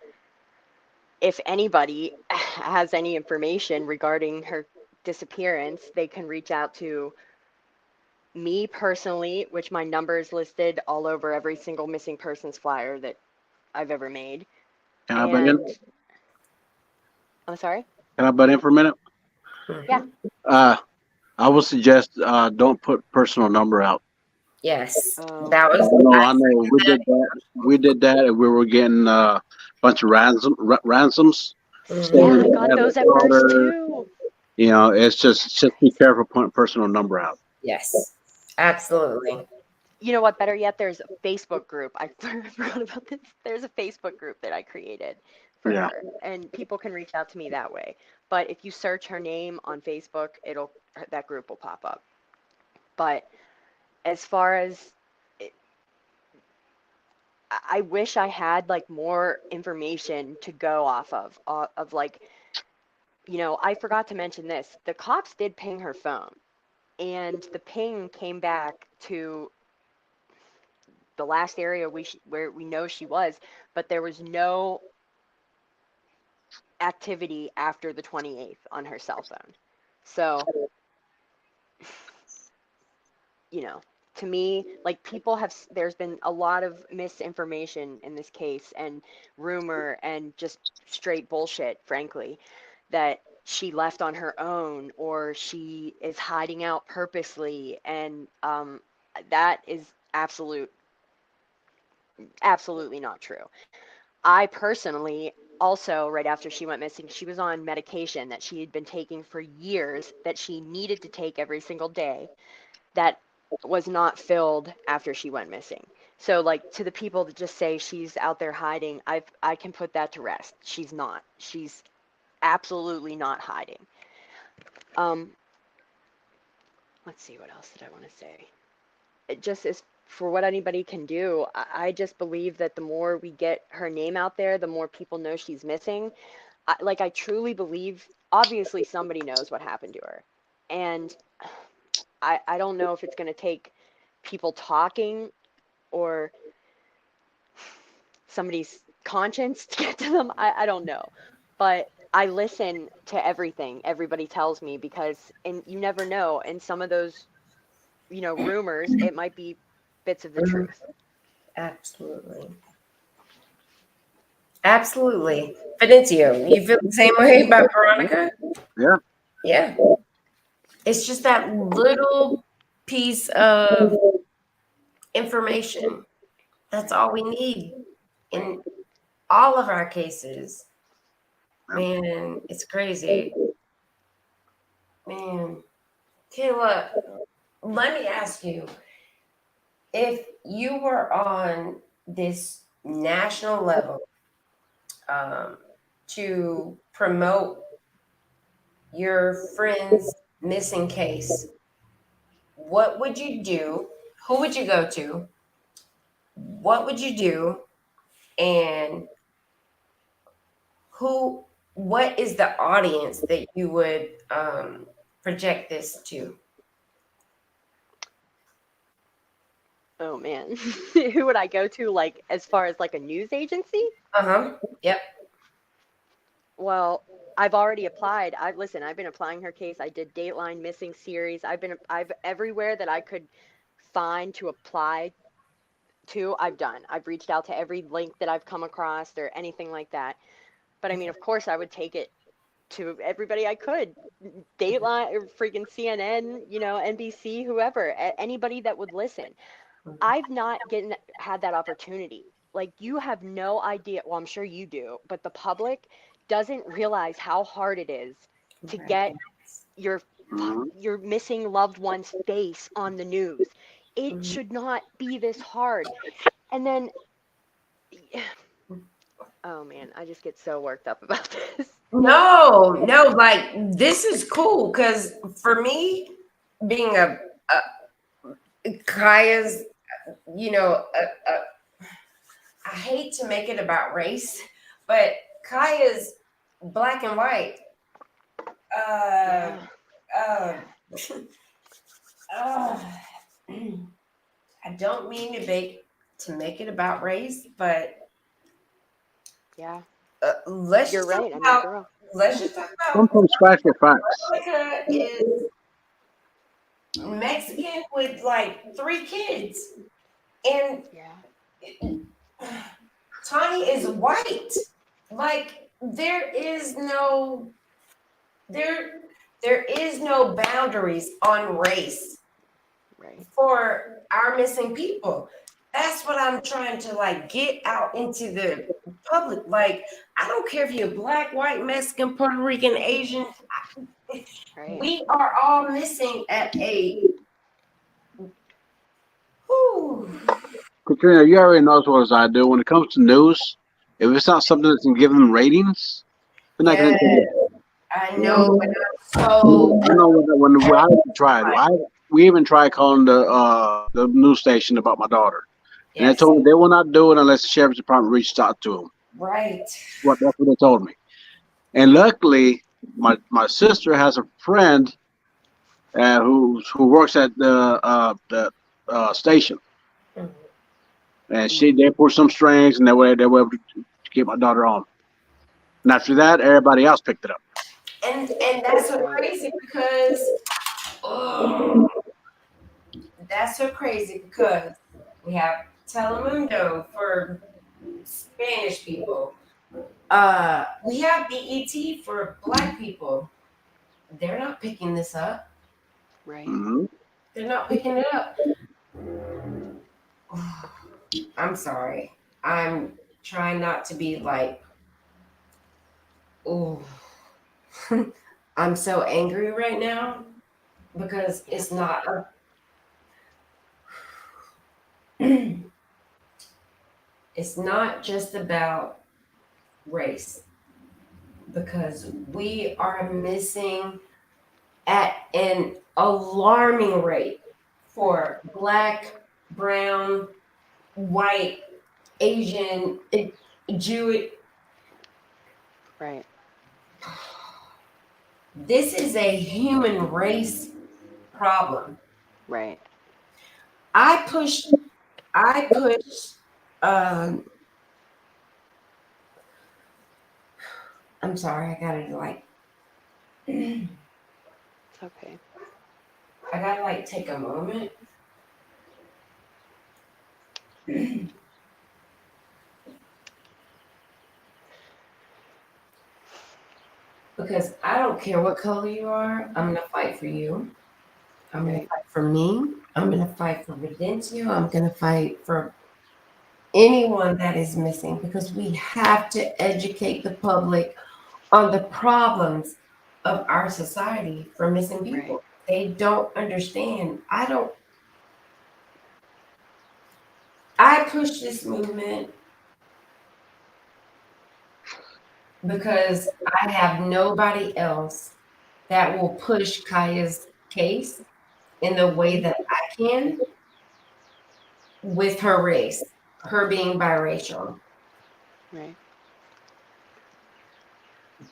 if anybody has any information regarding her disappearance, they can reach out to me personally, which my number is listed all over every single missing persons flyer that I've ever made. Can I butt in? And I'm sorry? Can I butt in for a minute? Yeah. Mhm. Uh, I would suggest don't put personal number out. Yes, Oh, that was. I know. We did that. We did that, and we were getting a bunch of ransoms. yeah, Saying Mhm. I they got have a those at first daughter. too. It's just be careful putting personal number out. Yes, absolutely. You know what? Better yet, there's a Facebook group. I forgot about this. There's a Facebook group that I created for Yeah. her, and people can reach out to me that way. But if you search her name on Facebook, that group will pop up. But as far as I wish I had like more information to go off of like, I forgot to mention this. The cops did ping her phone, and the ping came back to the last area where we know she was, but there was no activity after the 28th on her cell phone. So, you know, to me, like there's been a lot of misinformation in this case and rumor and just straight bullshit, frankly, that she left on her own or she is hiding out purposely. And that is absolutely not true. I personally also, right after she went missing, she was on medication that she had been taking for years that she needed to take every single day that was not filled after she went missing. So like to the people that just say she's out there hiding, I can put that to rest. She's not. She's absolutely not hiding. Um, let's see, what else did I want to say? It just is for what anybody can do. I just believe that the more we get her name out there, the more people know she's missing. I truly believe, obviously somebody knows what happened to her. And I don't know if it's going to take people talking or somebody's conscience to get to them. I don't know. But I listen to everything everybody tells me because, and you never know. And some of those, rumors, it might be bits of the Mhm. truth. Absolutely. Absolutely. Fidencio, you feel the same way about Veronica? Yeah. Yeah. It's just that little piece of information. That's all we need in all of our cases. Man, it's crazy. Man. Kayla, let me ask you, if you were on this national level um, to promote your friend's missing case, what would you do? Who would you go to? What would you do? And who? What is the audience that you would project this to? Oh man. Who would I go to, like, as far as like a news agency? Uh huh. Yep. Well, I've already applied. I've been applying her case. I did Dateline missing series. I've everywhere that I could find to apply to, I've done. I've reached out to every link that I've come across or anything like that. But I mean, of course, I would take it to everybody I could. Dateline or freaking CNN, NBC, whoever, anybody that would listen. I've not had that opportunity. Like, you have no idea. Well, I'm sure you do, but the public doesn't realize how hard it is to Right. get your Mhm. your missing loved one's face on the news. It Mhm. should not be this hard. And then, oh man, I just get so worked up about this. No, no, like this is cool because for me, being Kaya's, you know, I hate to make it about race, but Kaya's black and white. Uh, Yeah, uh, yeah, uh, I don't mean to make it about race, but yeah. let's You're just talk right. I mean, about girl. let's just talk about Sometimes facts are facts. Veronica is Mexican with like 3 kids, and Yeah, Tani is white. Like there there is no boundaries on race right. for our missing people. That's what I'm trying to like get out into the public. Like, I don't care if you're black, white, Mexican, Puerto Rican, Asian. Right. We are all missing at a whew. Katrina, you already know as well as I do. When it comes to news, if it's not something that can give them ratings, they're not going Yeah, to take it. I know, but I'm so I know when I even tried. We even tried calling the news station about my daughter, and they yes, told me they will not do it unless the sheriff's department reaches out to them. right. That's what they told me. And luckily, my sister has a friend who works at the station, Mhm. and they pulled some strings, and they were able to get my daughter on. And after that, everybody else picked it up. And that's so Right. crazy because oh, that's so crazy because we have Telemundo for Spanish people. We have BET for Black people. They're not picking this up. Right. Hmm. They're not picking it up. I'm sorry. I'm trying not to be like, oh, I'm so angry right now because Yeah. it's not. It's not just about race because we are missing at an alarming rate for Black, brown, white, Asian, Jewish. Right. This is a human race problem. Right. I pushed, I pushed, um, I'm sorry, I gotta like, I It's okay. gotta like take a moment because I don't care what color you are, I'm gonna fight for you. I'm gonna Right. fight for me. I'm gonna fight for Videncio. I'm gonna fight for anyone that is missing because we have to educate the public on the problems of our society for missing Right. people. They don't understand. I push this movement because I have nobody else that will push Kaya's case in the way Mhm. that I can with her race, her being biracial. Right.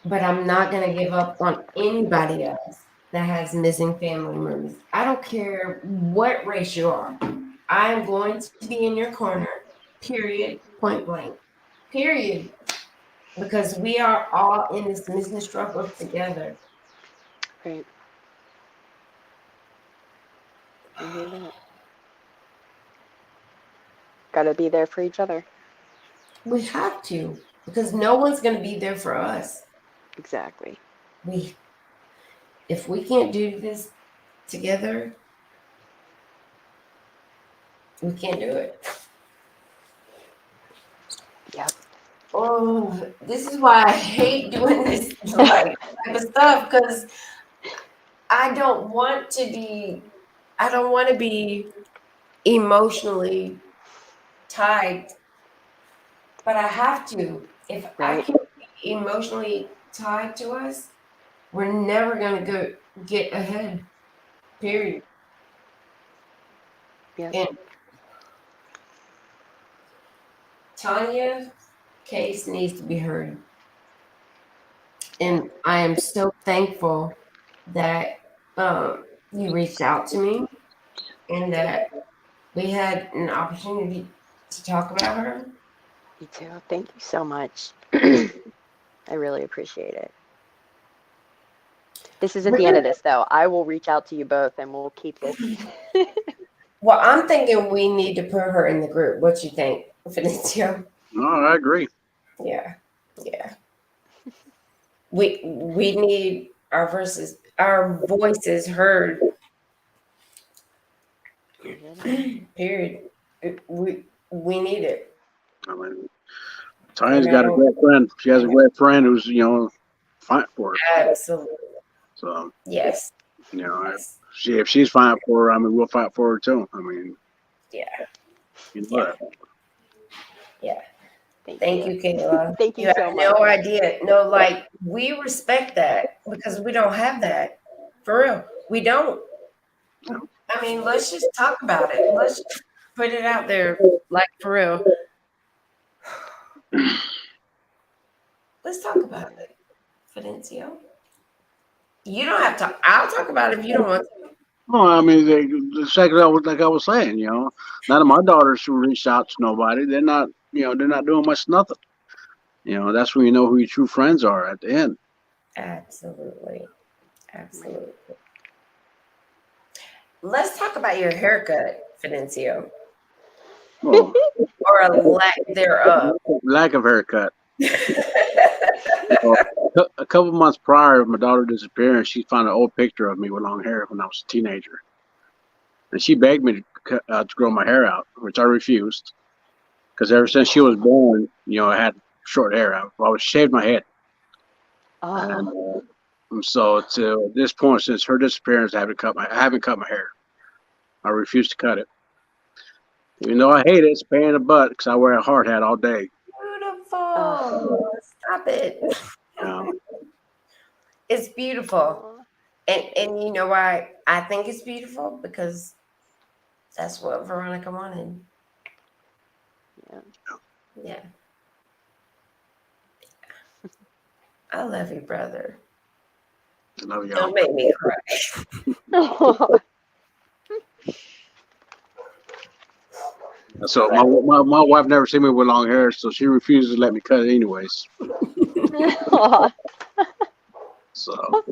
But I'm not going to give up on anybody else that has missing family members. I don't care what race you are. I'm going to be in your corner, period, point blank, period. Because we are all in this missing struggle together. Right. I hear that. Gotta be there for each other. We have to, because no one's going to be there for us. Exactly. We, if we can't do this together, we can't do it. Yep. Oh, this is why I hate doing this like type of stuff because I don't want to be I don't want to be emotionally tied, but I have to. If I Right. can't be emotionally tied to us, we're never gonna go get ahead. Period. Yep. And Tanya case needs to be heard. Yeah. And I am so thankful that you reached out to me and that we had an opportunity to talk about her. Me too. Thank you so much. I really appreciate it. This isn't We're the end gonna, of this, though. I will reach out to you both and we'll keep this. well, I'm thinking we need to put her in the group. What you think, Fenicio? No, I agree. Yeah, yeah. We need our voices heard. I hear that. Period. We need it, I mean, Tanya's and I got a don't. great friend. She has a great friend who's, fighting for her. Absolutely. So, Yes. you know, Yes. if she's fighting for her, I mean, we'll fight for her too. I mean, Yeah. you know Yeah. that. Yeah. Thank Thank you. you, Kayla. Thank You you have so no much. idea. No, like we respect that because we don't have that. For real. We don't. You know. I mean, let's just talk about it. Let's just put it out there, like for real. Let's talk about it, Fidencio. You don't have to. I'll talk about it if you don't want to. Well, I mean, exactly like I was saying, none of my daughters who reached out to nobody, they're not doing much nothing. That's when you know who your true friends are at the end. Absolutely. Right. Absolutely. Let's talk about your haircut, Fidencio, Well, or a lack thereof. lack of haircut. Well, a couple months prior to my daughter disappearing, she found an old picture of me with long hair when I was a teenager, and she begged me to grow my hair out, which I refused because ever since she was born, I had short hair. I always shaved my head, and Oh, so to this point, since her disappearance, I haven't cut my hair. I refuse to cut it. Even though I hate it, it's a pain in the butt because I wear a hard hat all day. Ugh. Beautiful. Stop it. You know, It's beautiful. Aw. And you know why I think it's beautiful? Because that's what Veronica wanted. Yeah. Yeah. I love you, brother. I love y'all. Don't make me cry. So my wife never seen me with long hair, so she refuses to let me cut it anyways. Aw. So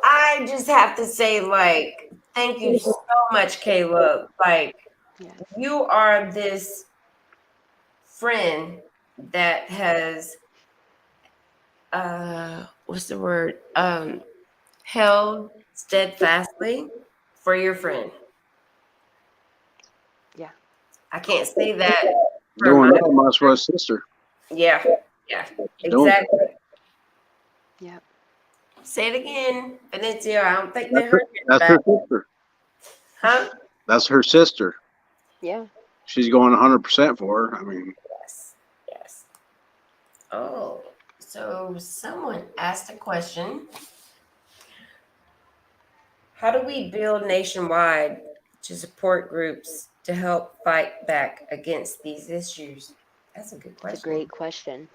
I just have to say, like, thank you so much, Caleb. Like, Yes. you are this friend that has what's the word? Held steadfastly for your friend. Yeah. I can't say that for doing my that much for a sister. yeah, yeah, Doing exactly. Yep. Say it again, Venetia. I don't think they that's her, heard it that's back. her sister. Huh? That's her sister. Yeah. She's going 100% for her. I mean, Yes. Yes. Oh, so someone asked a question. How do we build nationwide to support groups to help fight back against these issues? That's a good It's a question. great question.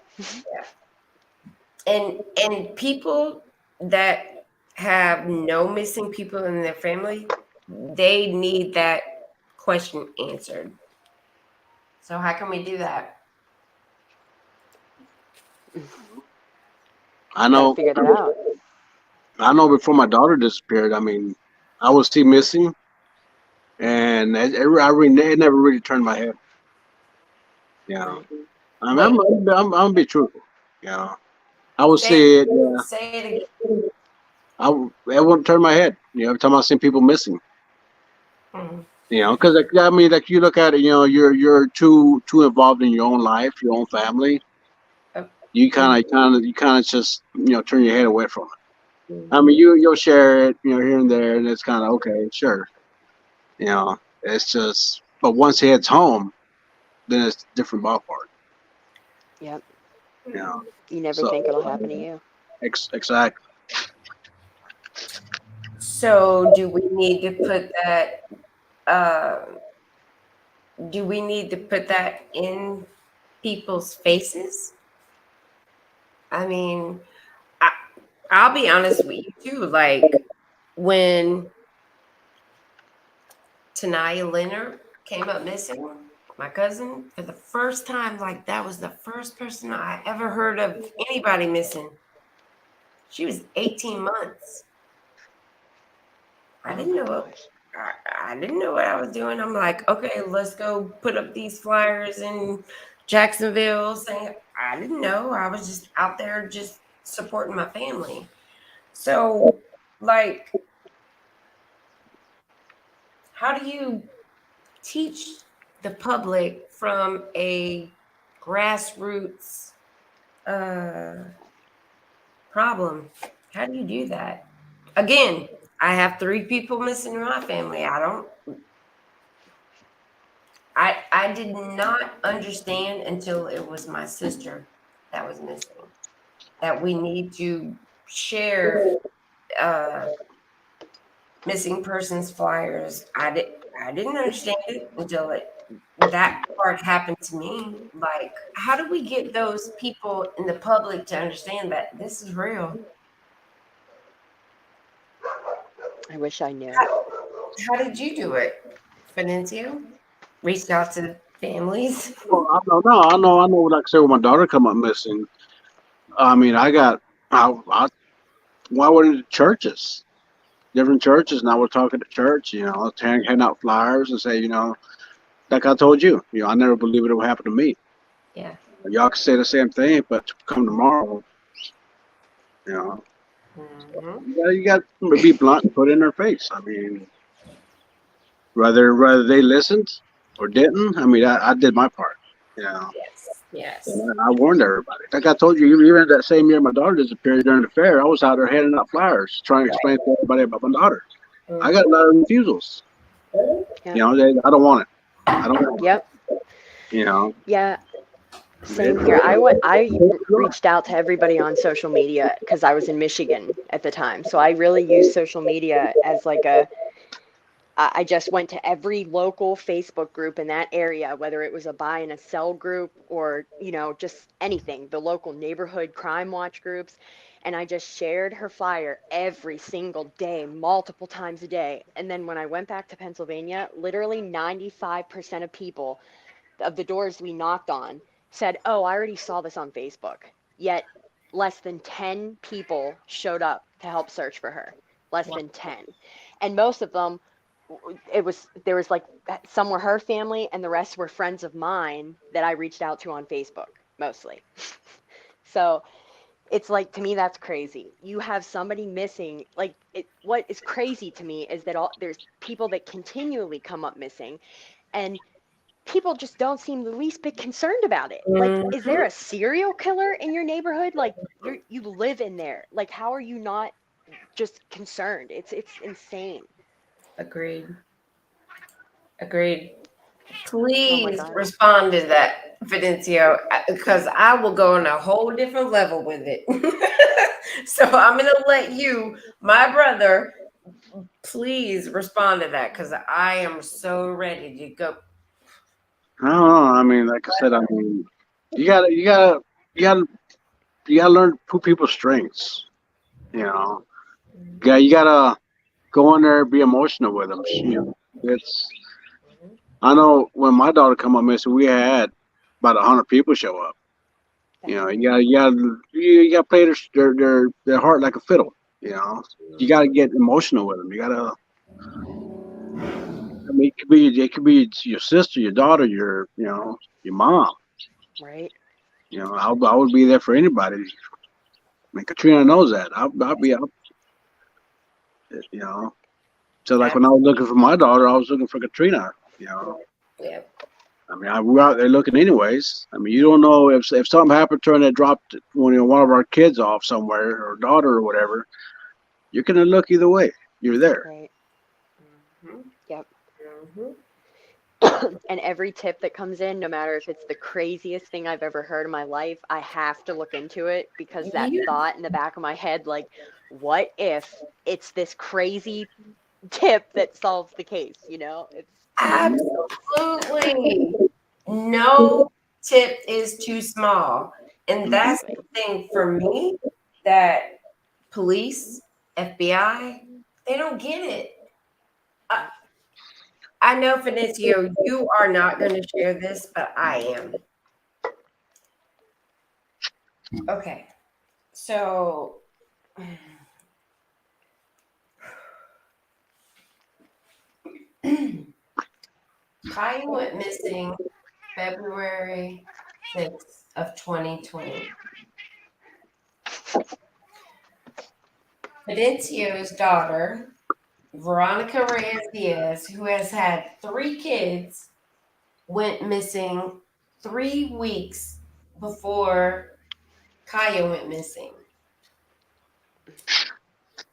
And people that have no missing people in their family, they need that question answered. So how can we do that? I Got to know, figure that out. I know. Before my daughter disappeared, I mean, I was still missing, and it never really turned my head. You know, Right. I'm gonna be truthful. You know, I would Say say it. Yeah, say it again. it wouldn't turn my head. You know, every time I see people missing. Mhm. You know, because like, I mean, like you look at it, you know, you're too involved in your own life, your own family. Oh, You kind of just turn your head away from it. I mhm. mean, you'll share it, here and there, and it's kind of okay, sure. You know, it's just, but once he heads home, then it's a different ballpark. Yep. You know, You never so think it'll happen to you. exactly. So do we need to put that uh in people's faces? I mean, I, I'll be honest with you too. Like when Tanaya Leonard came up missing, my cousin, for the first time, like that was the first person I ever heard of anybody missing. She was 18 months. I Oh didn't my know what gosh. I didn't know what I was doing. I'm like, okay, let's go put up these flyers in Jacksonville saying I didn't know. I was just out there just supporting my family. So like how do you teach the public from a grassroots uh, problem? How do you do that? Again, I have 3 people missing in my family. I did not understand until it was my sister that was missing. That we need to share uh, missing persons flyers. I didn't understand it until that part happened to me. Like, how do we get those people in the public to understand that this is real? I wish I knew. How, how did you do it, Venancio? Reached out to families. Well, I know. Like I said, when my daughter come up missing, I mean, why were the churches, different churches, and I would talk at the church, handing out flyers and say, like I told you, I never believed it would happen to me. Yeah. Y'all can say the same thing, but come tomorrow, you know, Hmm. you got to be blunt and put it in their face. I mean, whether they listened or didn't, I mean, I did my part. You know, Yes. Yes. and I warned everybody. Like I told you, even that same year my daughter disappeared during the fair, I was out there handing out flyers, trying to explain to everybody about my daughter. I Mhm. got a lot of refusals. Yeah. I don't want it. I don't want Yep. it. You know, Yeah. it, Same here. Reached out to everybody on social media because I was in Michigan at the time. So I really used social media as like I just went to every local Facebook group in that area, whether it was a buy and a sell group or, just anything, the local neighborhood crime watch groups. And I just shared her flyer every single day, multiple times a day. And then when I went back to Pennsylvania, literally 95% of people of the doors we knocked on said, "Oh, I already saw this on Facebook." Yet less than 10 people showed up to help search for her. Less than 10. And most of them, there was like some were her family and the rest were friends of mine that I reached out to on Facebook mostly. So it's like, to me, that's crazy. You have somebody missing. What is crazy to me is that there's people that continually come up missing, and people just don't seem the least bit concerned about it. Like, is there Mhm. a serial killer in your neighborhood? Like, you live in there. Like, how are you not just concerned? It's insane. Agreed. Agreed. Oh my Please God. respond to that, Fidencio, because I will go on a whole different level with it. So I'm going to let you, my brother, please respond to that because I am so ready to go. I don't know. I mean, like I said, I mean, you gotta, you gotta learn people's strengths. You know, you gotta go in there and be emotional with them. It's. I know when my daughter come up missing, we had about 100 people show up. You That's know, crazy. you gotta play their heart like a fiddle. You know, you gotta get emotional with them. You gotta. I mean, it could be your sister, your daughter, your mom. Right? You know, I would be there for anybody. I mean, Katrina knows that. I'll be up. You know, so like when I was looking for my daughter, I was looking for Katrina. You know, Yeah. I mean, we're out there looking anyways. I mean, you don't know if something happened to her and it dropped one of our kids off somewhere or daughter or whatever. You're gonna look either way. You're there. Right. Mhm. Yep. Mhm. And every tip that comes in, no matter if it's the craziest thing I've ever heard in my life, I have to look into it because that You thought in the back of my head, like, what if it's this crazy tip that solves the case? It's absolutely no tip is too small. And that's exactly. the thing for me that police, FBI, they don't get it. I, I know, Fenicio, you are not going to share this, but I am. Okay. So, Kai went missing February 6th of 2020. Fidencio's daughter, Veronica Reyes Diaz, who has had 3 kids, went missing 3 weeks before Kaya went missing.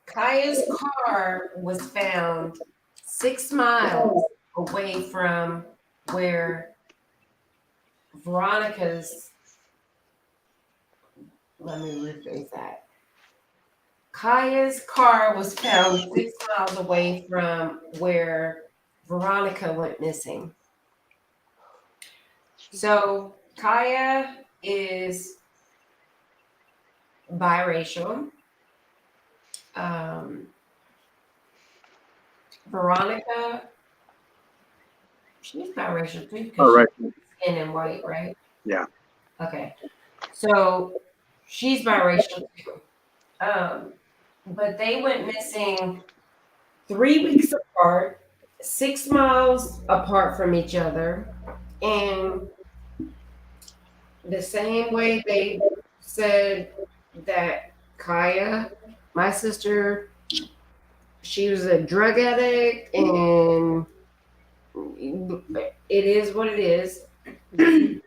Kaya's car was found 6 miles away from where Veronica's, let me rephrase that. Kaya's car was found 6 miles away from where Veronica went missing. So Kaya is biracial. Um, Veronica, she's biracial too All because she's right. skin and white, right? Yeah. Okay. So she's biracial too. Um, but they went missing 3 weeks apart, 6 miles apart from each other. And the same way they said that Kaya, my sister, she was a drug addict and it is what it is. Mhm.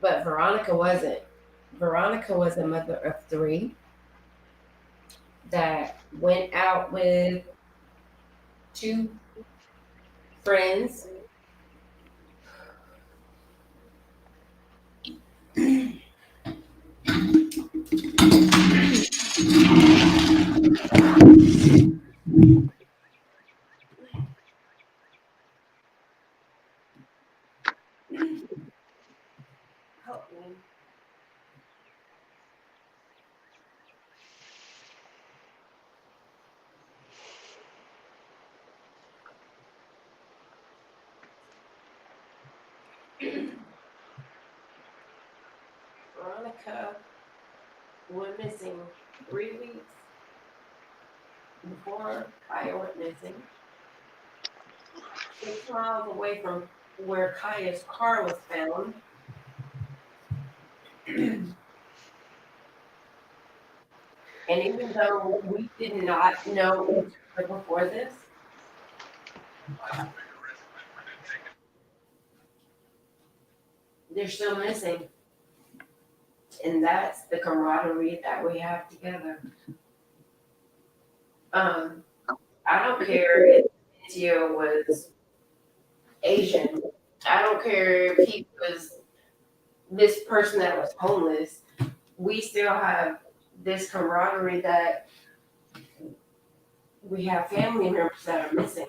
But Veronica wasn't. Veronica was a mother of 3 that went out with two friends. Help me. Veronica went missing 3 weeks before Kaya went missing. 6 miles away from where Kaya's car was found. And even though we did not know each other before this, they're still missing. And that's the camaraderie that we have together. Um, I don't care if Tio was Asian. I don't care if he was this person that was homeless. We still have this camaraderie that we have family members that are missing.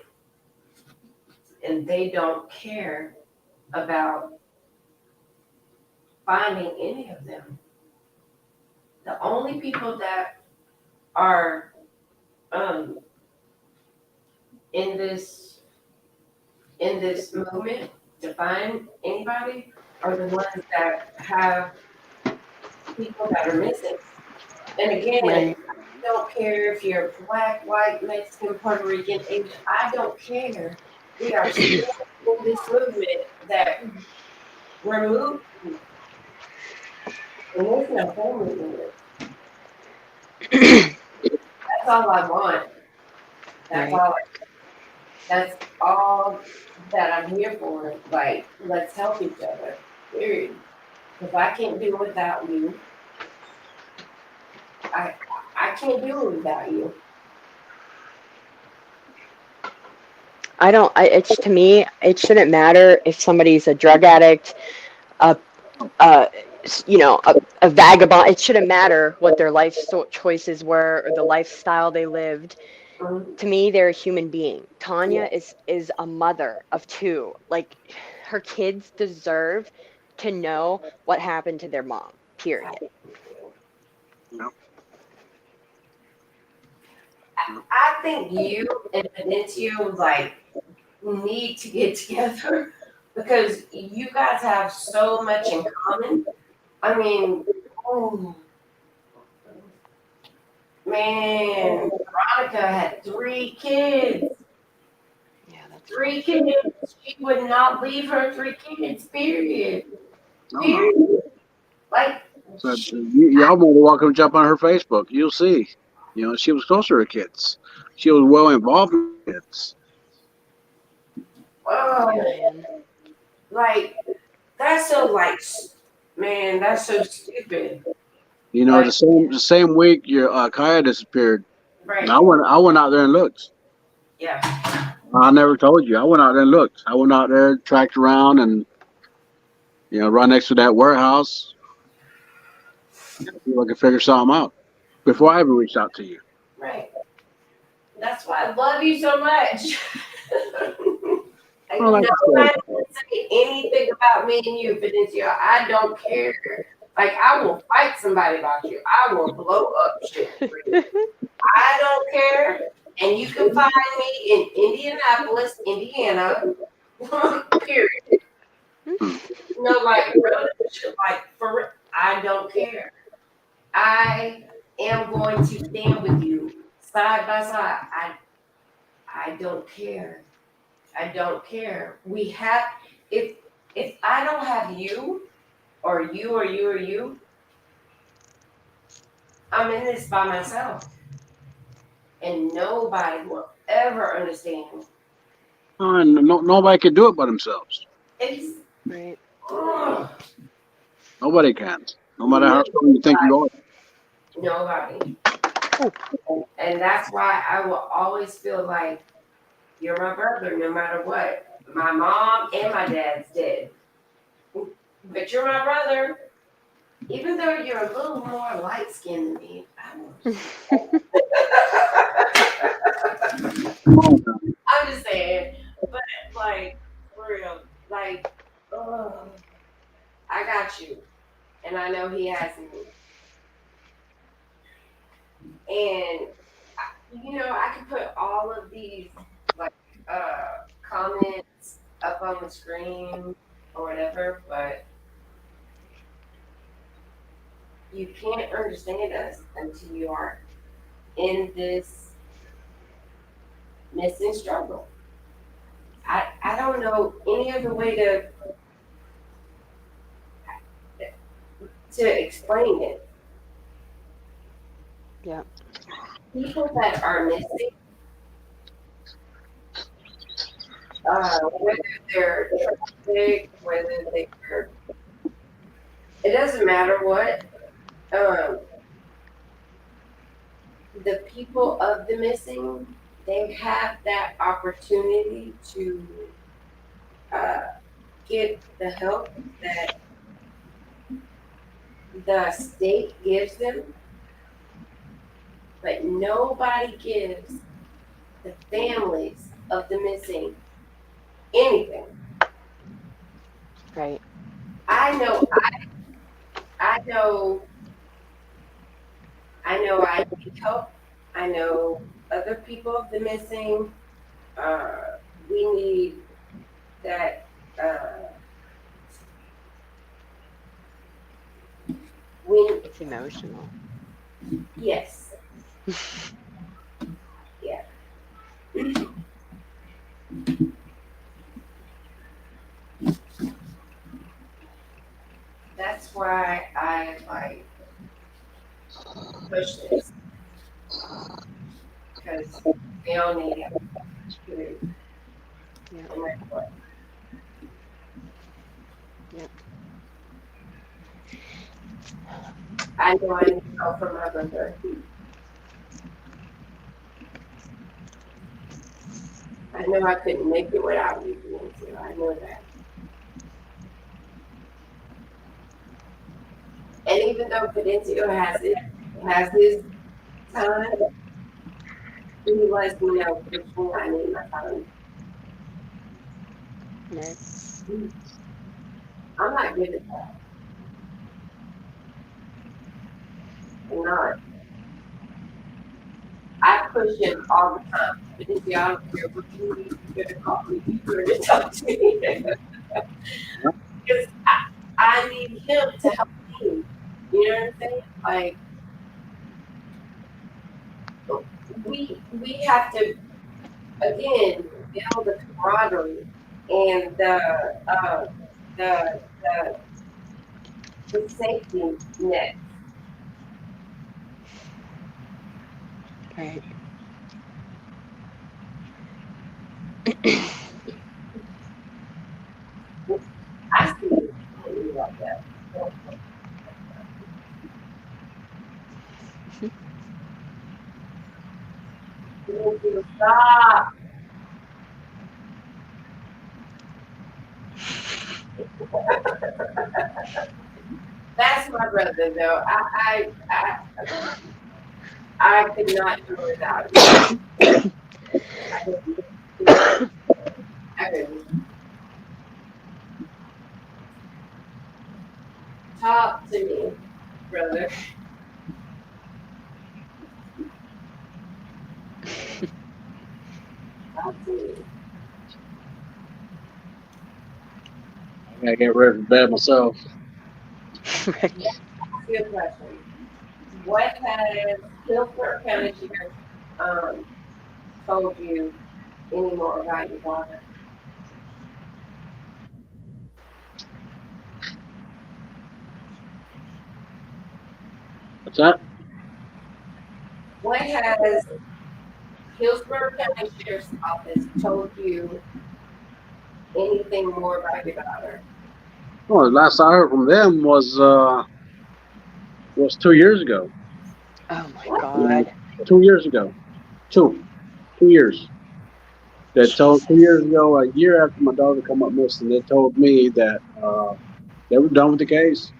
And they don't care about finding any of them. The only people that are in this movement to find anybody are the ones that have people that are missing. And again, Right. I don't care if you're black, white, Mexican, Puerto Rican, Asian. I don't care. We are still in this movement that we're moving. And there's no family in it. That's all I want. That's Right. all. That's all that I'm here for. Like, let's help each other. Period. If I can't do it without you, I I can't do it without you. I don't. It's to me. It shouldn't matter if somebody's a drug addict, a, a a vagabond. It shouldn't matter what their choices were or the lifestyle they lived. Mhm. To me, they're a human being. Tanya Yes. is a mother of two. Like, her kids deserve to know what happened to their mom. Period. You know, I think you and Benicio like need to get together because you guys have so much in common. I mean, oh man, Veronica had 3 kids. Yeah, that's Three rough. kids. She would not leave her 3 kids. Period. no. Period. Like So she. y'all more than welcome to jump on her Facebook. You'll see. She was closer to kids. She was well involved with kids. Yeah, Oh, man. like that's so like, man, that's so stupid. The Like, same week your Kaya disappeared. right? I went out there and looked. Yeah. I never told you. I went out there and looked. I went out there, tracked around, and right next to that warehouse, see if I could figure something out before I ever reached out to you. Right. That's why I love you so much. Like Well, like I nobody said, can say anything about me and you, Benicio. I don't care. Like I will fight somebody about you. I will blow up shit for you. I don't care. And you can find me in Indianapolis, Indiana. Period. hmm, Like relationship, like I don't care. I am going to stand with you side by side. I don't care. I don't care. We have if I don't have you or you or you or you, I'm in this by myself. And nobody will ever understand. and nobody could do it but themselves. It's Right. ugh, Nobody can. No matter how nobody. strong you think you are. Nobody. Oh, And that's why I will always feel like You're my brother no matter what. My mom and my dad's dead. But you're my brother. Even though you're a little more light skinned than me. I'm just saying. But like for real, like, oh, I got you. And I know he has me. And I could put all of these like comments up on the screen or whatever, but you can't understand us until you are in this missing struggle. I don't know any other way to explain it. Yeah. People that are missing, whether they're traumatic, whether they're, it doesn't matter what. Um, the people of the missing, they have that opportunity to uh, get the help that the state gives them, but nobody gives the families of the missing anything. Right. I know, I know, I need help. I know other people of the missing. We need that. We It's emotional. Yes, yeah. That's why I like push this because they all need it. Period. Yeah. No matter what. Yeah. I know I need help from my brother. I know I couldn't make it without you, Nancy. I know that. And even though Fidencio has his time, he lets me know before I need my time. Right. I'm not good at that. I'm not. I push him all the time. Fidencio, I don't care what you need. You better call me. You better talk to me. Because I need him to help me. You know what I'm saying? Like we have to again build the camaraderie and the the safety net. Right. I see it like that. Stop. That's my brother, though. I could not do it without him. I couldn't. I couldn't. Talk to me, brother. Talk to me. I gotta get ready for bed myself. Right. Ask you a question. What has Hillsborough County Sheriff um, told you any more about your daughter? What's that? What has Hillsborough County Sheriff's Office told you anything more about your daughter? Oh, the last I heard from them was 2 years ago. Oh my What? Yeah, God. 2 years ago. Two years. They told 2 years Jesus. ago, a year after my daughter come up missing, they told me that they were done with the case.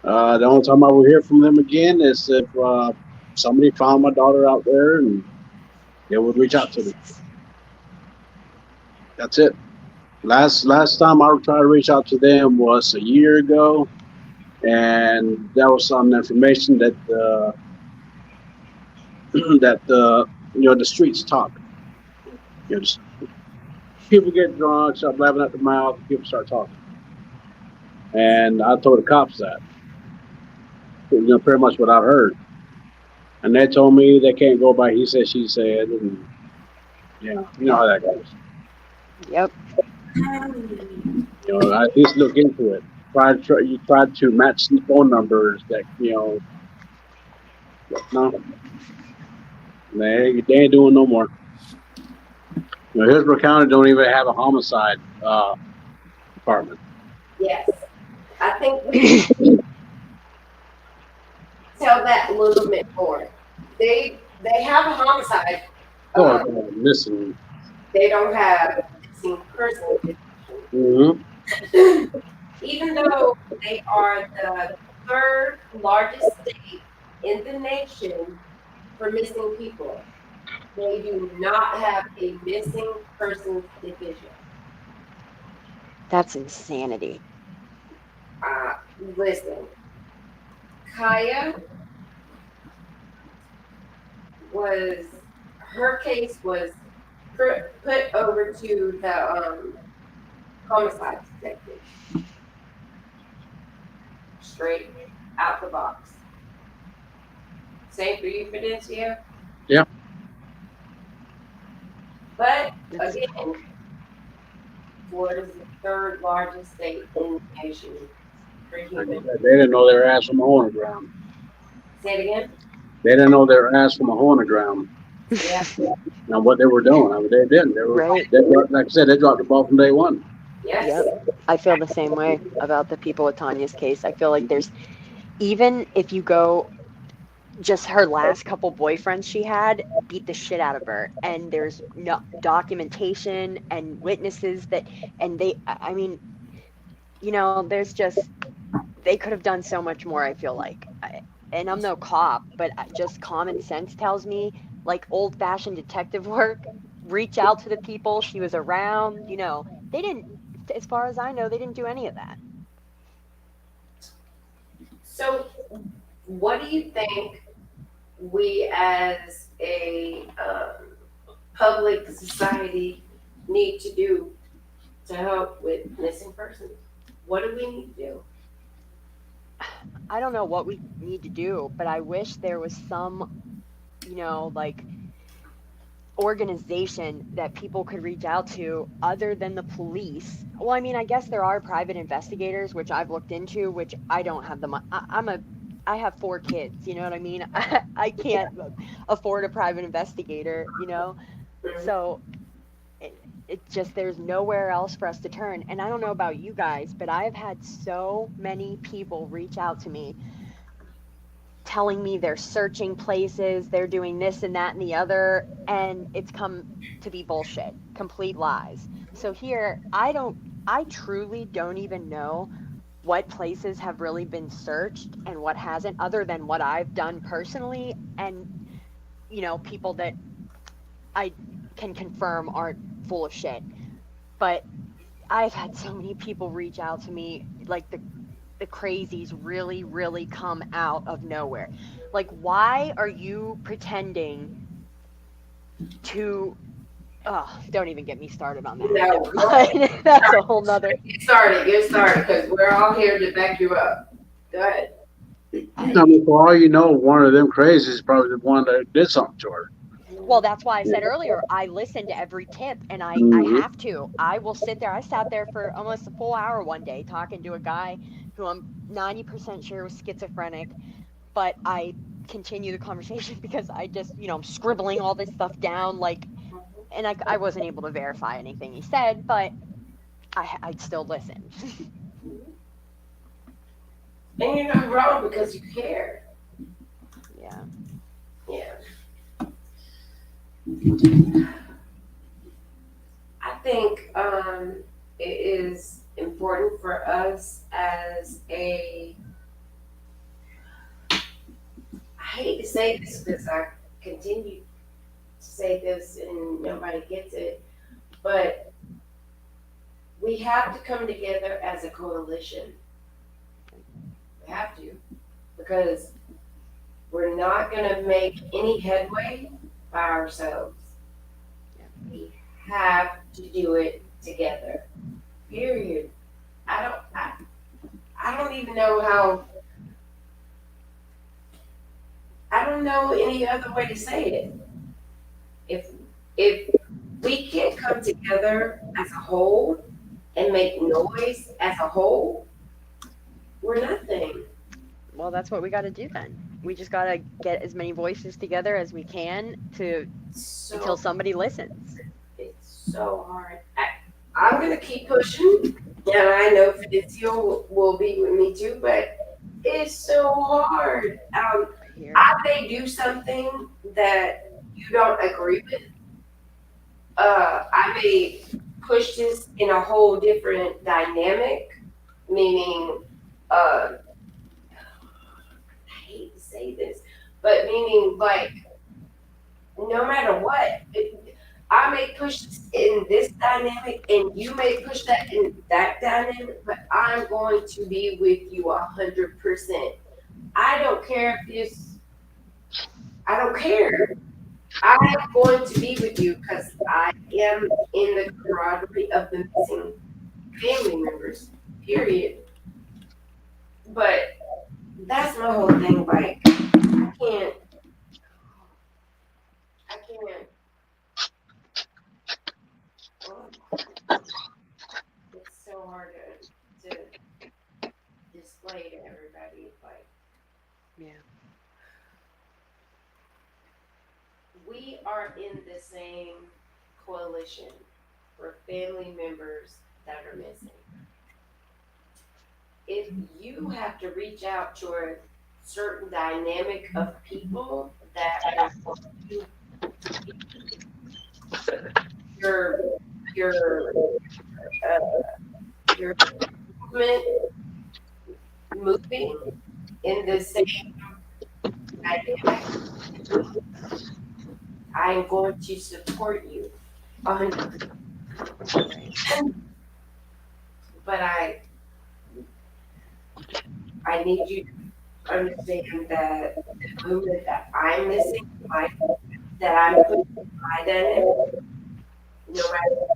The only time I will hear from them again is if somebody found my daughter out there and they would reach out to me. Jesus. That's it. Last time I tried to reach out to them was a year ago, and that was some information that that the streets talk. Just, people get drunk, start blabbing at the mouth, people start talking, and I told the cops that pretty much what I've heard, and they told me they can't go by he said she said, and you know how that goes. Yep. At least look into it. You tried to match the phone numbers that no, they ain't doing no more. Hillsborough County don't even have a homicide department. Yes. I think we need to tell that a little bit more. They have a homicide. Oh, Um, missing. they don't have missing person division. Mm-hmm. Even though they are the third largest state in the nation for missing people, they do not have a missing persons division. That's insanity. Listen, Kaya was her case was put over to the homicide detective, straight out the box. Same for you, Fidencio. Yeah. But That's, again, Florida is the third largest state in the nation for They human. didn't know their ass from a hole in the ground. Say it again. They didn't know their ass from a hole in the ground. Yeah. Now what they were doing, I mean, they didn't. right. Like I said, they dropped the ball from day one. Yes. Yep. I feel the same way about the people with Tanya's case. I feel like there's, even if you go, just her last couple boyfriends she had beat the shit out of her, and there's no documentation and witnesses that, and I mean, there's just, they could have done so much more, I feel like. And I'm no cop, but just common sense tells me, like old fashioned detective work, reach out to the people she was around. They didn't, as far as I know, they didn't do any of that. So, what do you think we as a public society need to do to help with missing persons? What do we need to do? I don't know what we need to do, but I wish there was some, like organization that people could reach out to other than the police. Well, I mean, I guess there are private investigators, which I've looked into, which I don't have the money. I have 4 kids, you know what I mean? I can't afford a private investigator. Mhm. So it just, there's nowhere else for us to turn. And I don't know about you guys, but I have had so many people reach out to me telling me they're searching places, they're doing this and that and the other, and it's come to be bullshit, complete lies. So here, I truly don't even know what places have really been searched and what hasn't, other than what I've done personally, and people that I can confirm aren't full of shit. But I've had so many people reach out to me, like the crazies really, really come out of nowhere. Like, why are you pretending to? Oh, don't even get me started on that. No, Never go ahead. mind. That's a whole nother. Get started, because we're all here to back you up. Go ahead. I mean, for all you know, one of them crazies is probably the one that did something to her. Well, that's why I said earlier, I listen to every tip, and I Mm-hmm. have to. I will sit there. I sat there for almost a full hour one day talking to a guy who I'm 90% sure was schizophrenic, but I continue the conversation because I just, I'm scribbling all this stuff down, like, and I wasn't able to verify anything he said, but I'd still listen. And you're not wrong because you care. Yeah. Yeah. think it is important for us as a, I hate to say this because I continue to say this and nobody gets it, but we have to come together as a coalition. We have to, because we're not going to make any headway by ourselves. We have to do it together. Period. I don't. I don't even know how. I don't know any other way to say it. If we can't come together as a whole and make noise as a whole, we're nothing. Well, that's what we got to do then. We just got to get as many voices together as we can to until So somebody listens. it's so hard. I'm gonna keep pushing, and I know Fidencio will be with me too. But it's so hard. Here. I may do something that you don't agree with. I may push this in a whole different dynamic, meaning, I hate to say this, but meaning like no matter what, I may push this in this dynamic, and you may push that in that dynamic, but I'm going to be with you 100%. I don't care if this. I don't care. I am going to be with you because I am in the camaraderie of the missing family members. Period. But that's my whole thing. Like I can't. I can't. Oh, it's so hard to display to everybody. Like Yeah. we are in the same coalition for family members that are missing. If you have to reach out to a certain dynamic of people that are your your your movement moving in the same dynamic, I am going to support you 100%. Right. But I need you to understand that the movement that I'm missing, that I'm putting in my dynamic, no matter,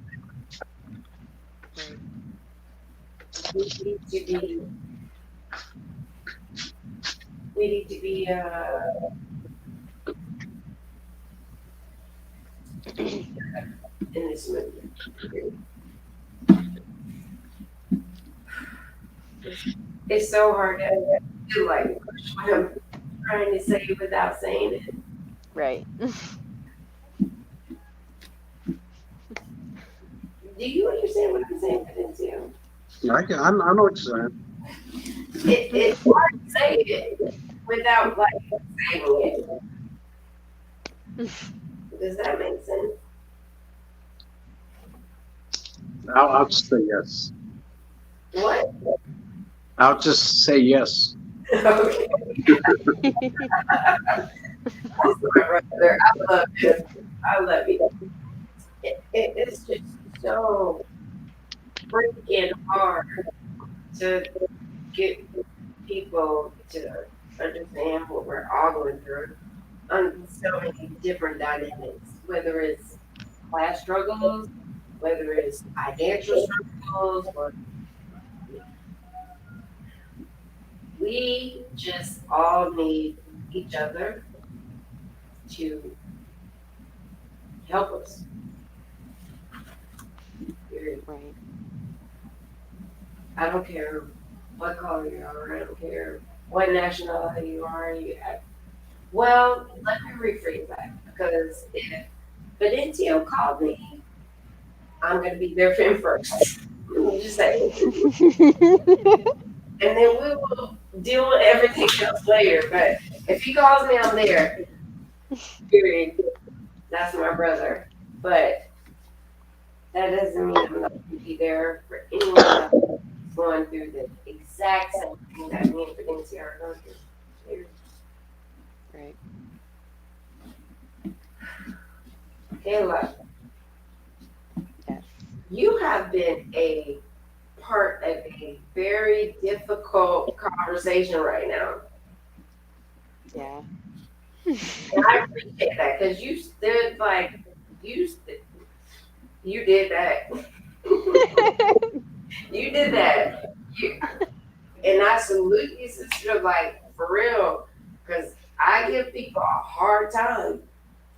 Right. we need to be we need to be in this movement. It's so hard to do like what I'm trying to say without saying it. Right. Do you understand what I'm saying, Fidencio? I know what you're saying. It's hard to say it without like saying it. Does that make sense? I'll just say yes. What? I'll just say yes. Okay. That's my brother. I love him. I love you. It's just so freaking hard to get people to understand what we're all going through on so many different dynamics, whether it's class struggles, whether it's financial struggles, or we just all need each other to help us. Period. Right. I don't care what color you are. I don't care what nationality you are. Well, let me rephrase that, because if Fidencio called me, I'm going to be there for him first. Just say, and then we will deal with everything else later. But if he calls me, I'm there. Period. That's my brother. But That doesn't mean I'm not going to be there for anyone else going through the exact same thing that me and Fidencia are going through. Right. Kayla, Yes. you have been a part of a very difficult conversation right now. Yeah. And I appreciate that because you stood like, you, st- you did that. You did that. You, and I salute you, sister, like, for real. Because I give people a hard time.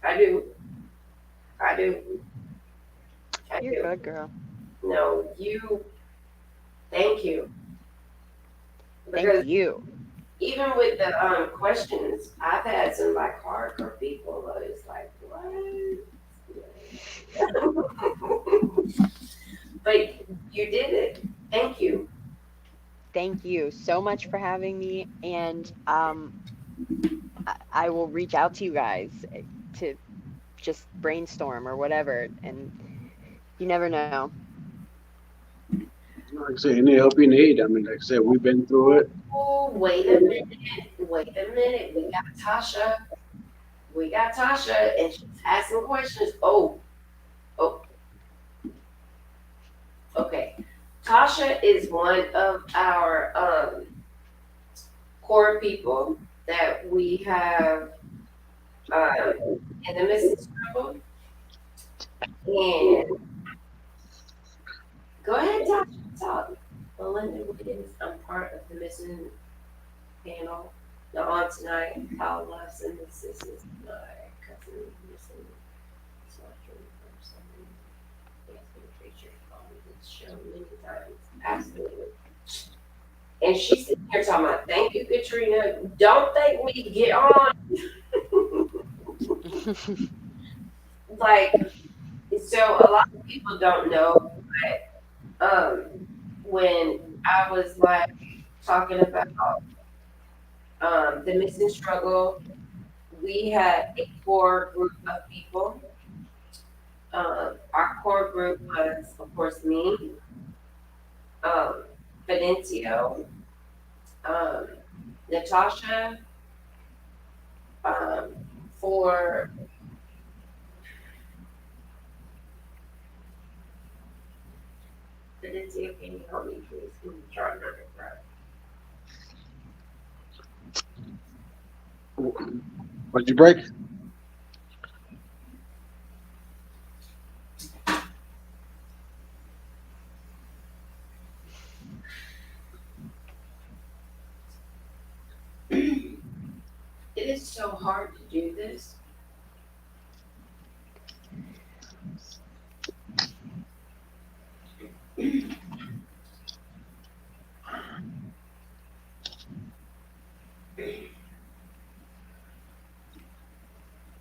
I do. I do. I You're do. good, girl. No, you, thank you. Thank Because you. even with the questions, I've had some like hardcore people. But it's like, what? But you did it. Thank you. Thank you so much for having me. And I will reach out to you guys to just brainstorm or whatever. And you never know. Like I say, any help you need. I mean, like I said, we've been through it. Oh, wait a minute. Wait a minute. We got Tasha. We got Tasha, and she's asking questions. Oh, okay. Tasha is one of our core people that we have um, in the missing struggle. And go ahead, Tasha, talk. Melinda Williams, I'm part of the missing panel. The aunt tonight, Paula, and the sisters, my cousin missing. So I can remember something. Yes, been featured on this show many times. Absolutely. And she's sitting here talking about, thank you, Katrina. Don't think we get on. Like, so a lot of people don't know, but when I was like talking about the missing struggle, we had a core group of people. Our core group was, of course, me, um, Fidencio, um, Natasha, um, for Fidencio, can you help me, please? I'm trying to remember. What'd you break? It is so hard to do this.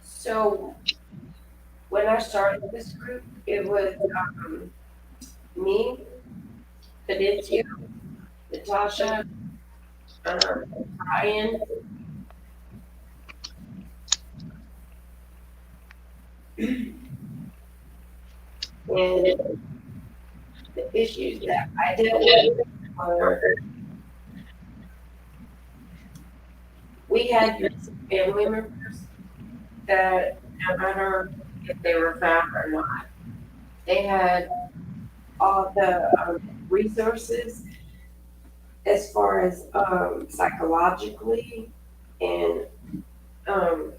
So when I started this group, it was me, Fidencio, Natasha, um, Brian, and the issues that I dealt with were we had missing family members that no matter if they were found or not, they had all the resources as far as psychologically and um,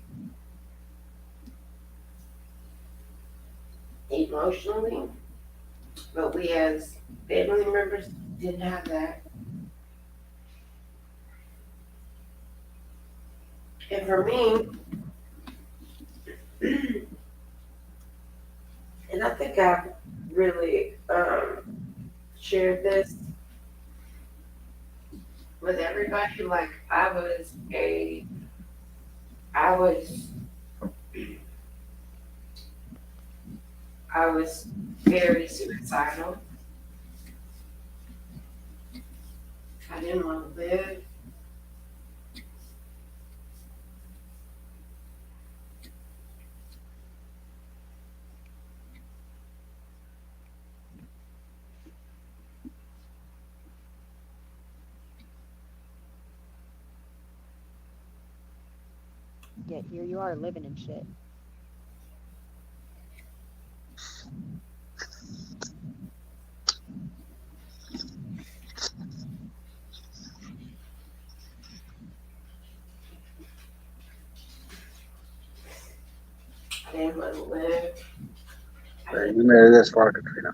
emotionally, but we as family members didn't have that. And for me, and I think I've really shared this with everybody. Like I was, I was very suicidal. I didn't want to live. Yet here you are living in shit. I didn't want to live. Hey, you made it this far, Katrina.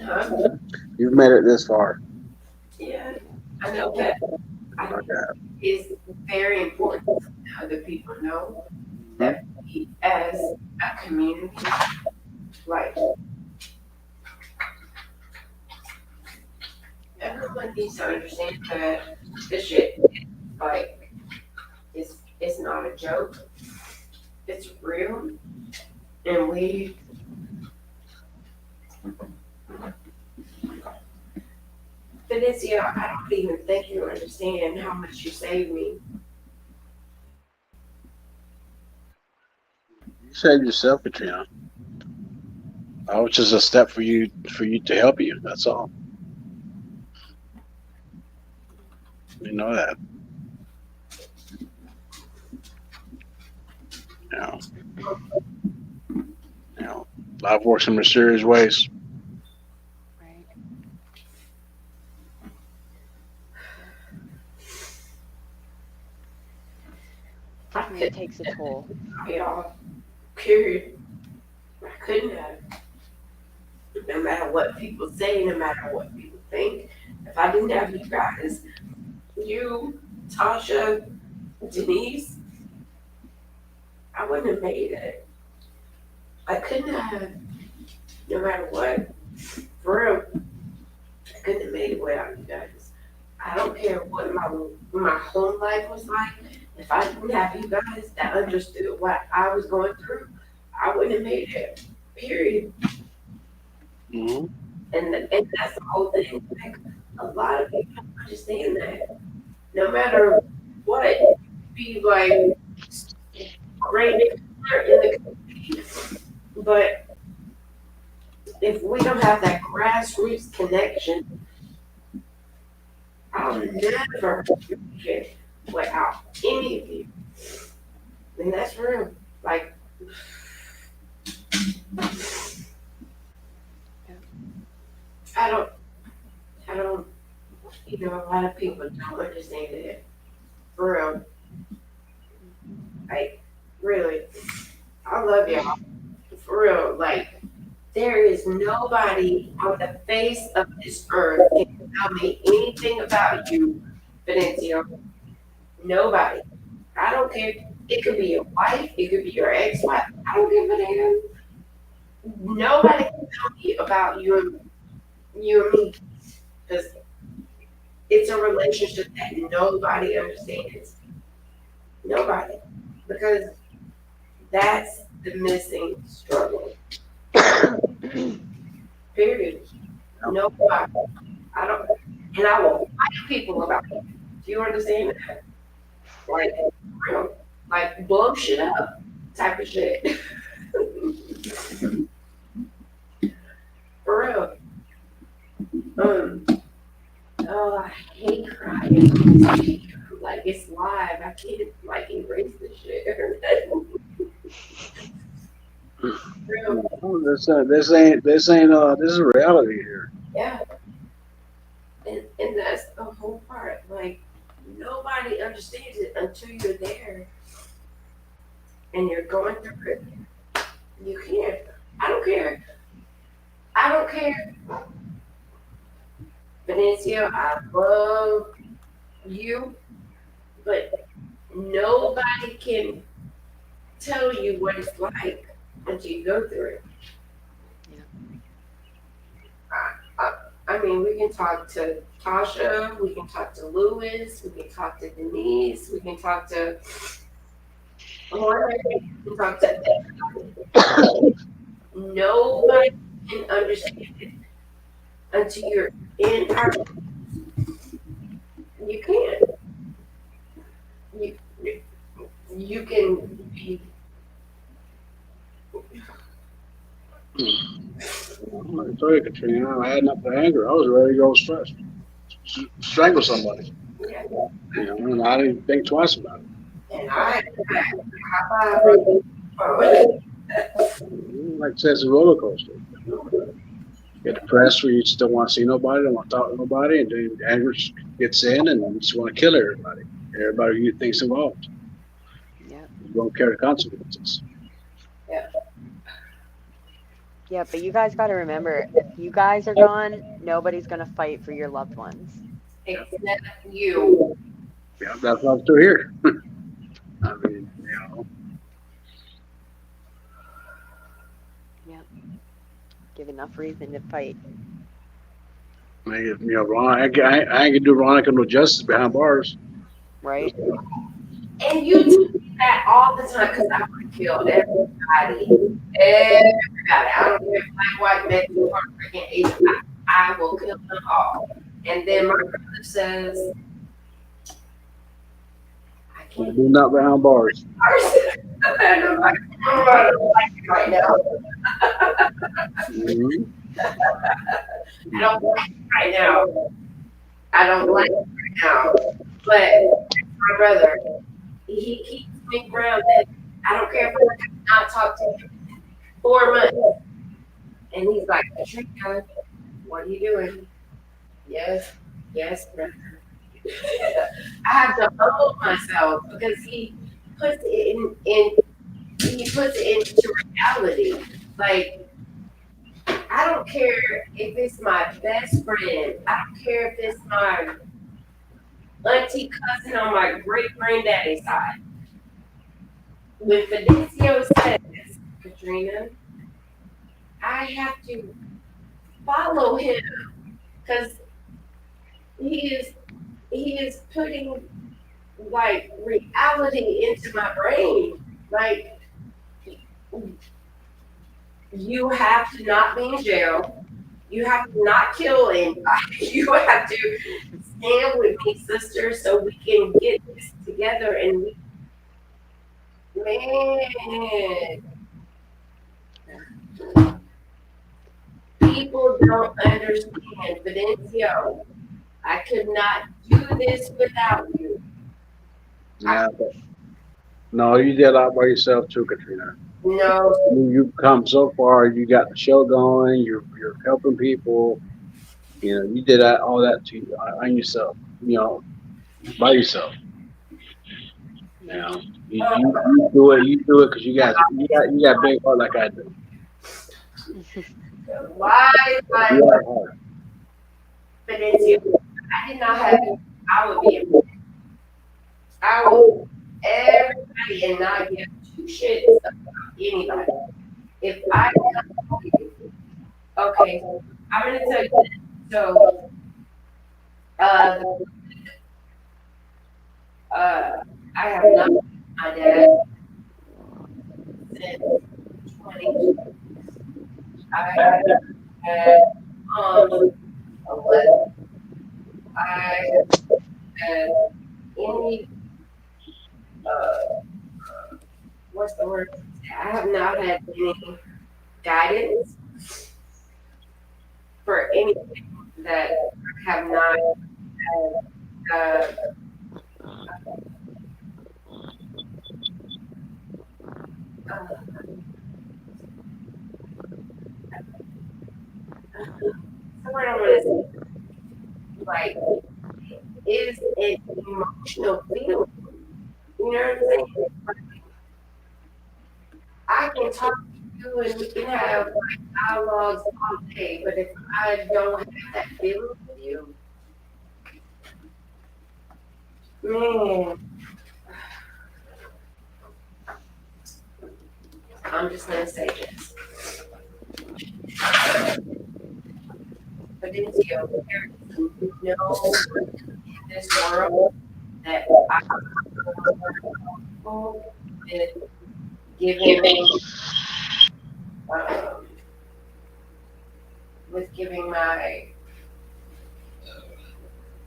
Huh? You've made it this far. Yeah, I know that. I think Okay. it's very important that other people know Mhm. that we, as a community, like everyone needs to understand that this shit, like, it's not a joke. It's real, and we. Felicia, I don't even think you understand how much you saved me. You saved yourself, Katrina. I was just a step for you to help you. That's all. You know that. You know. You know. Life works in mysterious ways. Right? I Definitely couldn't takes a toll. have it all. Period. I couldn't have. No matter what people say, no matter what people think. If I didn't have you guys, you, Tasha, Denise, I wouldn't have made it. I couldn't have, no matter what. For real, I couldn't have made it without you guys. I don't care what my home life was like. If I didn't have you guys that understood what I was going through, I wouldn't have made it. Period. Mm-hmm. And that's the whole thing. Like a lot of people don't understand that. No matter what, be like great in the community, but if we don't have that grassroots connection, I'll never make it without any of you. And that's real. Like Yeah. I don't I don't a lot of people don't understand it. For real. Like really. I love y'all. For real. Like there is nobody on the face of this earth can tell me anything about you, Benicio. Nobody. I don't care. It could be your wife. It could be your ex-wife. I don't give a damn. Nobody can tell me about you and me because it's a relationship that nobody understands. Nobody. Because that's the missing struggle. Period. Nobody. I don't. And I will fight people about it. Do you understand that? Like, real, like blow shit up type of shit. For real. Um. Oh, I hate crying. Like it's live. I can't like erase this shit. Real. This is reality here. Yeah. And that's the whole part. Like nobody understands it until you're there and you're going through it. You can't. I don't care. I don't care. Benicio, I love you, but nobody can tell you what it's like until you go through it. Yeah. I mean, we can talk to Tasha, we can talk to Lewis, we can talk to Denise, we can talk to Jorge, we can talk to nobody can understand it until you're in our. You can't. You you can be. I told you, Katrina, I had enough of anger. I was ready to go strangle somebody. Yeah. You know, and I didn't think twice about it. And I high five. Oh. Like I said, it's a roller coaster. Get depressed where you just don't want to see nobody, don't want to talk to nobody, and then anger gets in, and you just want to kill everybody. Everybody you think's involved. Yeah. You don't care the consequences. Yeah. Yeah, but you guys got to remember, if you guys are gone, nobody's going to fight for your loved ones. Except you. Yeah, that's why I'm still here. I mean, Yeah. Give enough reason to fight, Ron, I ain't gonna do Veronica no justice behind bars. right? And you do that all the time because I want to kill everybody. Everybody. I don't care if black, white, Mexican, Puerto Rican, Asian. I will kill them all. And then my brother says, I can't Do not behind bars. and I'm like, oh, I don't like it right now. Mm-hmm. I don't like it right now. I don't like it right now. But my brother, he keeps me grounded. I don't care if I have not talked to him in 4 months. And he's like, Katrina, what are you doing? Yes, yes, brother. I have to humble myself because he puts it he puts it into reality. Like, I don't care if it's my best friend. I don't care if it's my auntie cousin on my great granddaddy's side. When Fidencio says, Katrina, I have to follow him because he is putting like reality into my brain. Like, you have to not be in jail. You have to not kill anybody. You have to stand with me, sister, so we can get this together. And man, people don't understand. Fidencio, I could not do this without you. Yeah, but no, you did a lot by yourself too, Katrina. No, You've come so far. You got the show going. You're helping people. You did all that on yourself. By yourself. You do it. You do it because you got big heart like I do. why, You got heart. Fidencio? I did not have you. I would be. I will everybody and not give two shits about anybody. If I tell you, okay, I'm gonna tell you this. So, uh, I have not met my dad since 20. I have had moms 11. I have had any, uh, what's the word? I have not had any guidance for anything that I have not had. Uh, so what I'm gonna say, like, is an emotional feeling. You know what I'm saying? Like, I can talk to you and we can have like dialogues all day, but if I don't have that feeling with you, man, I'm just gonna say this. But it's you, there is no one in this world that I feel with giving um, with giving my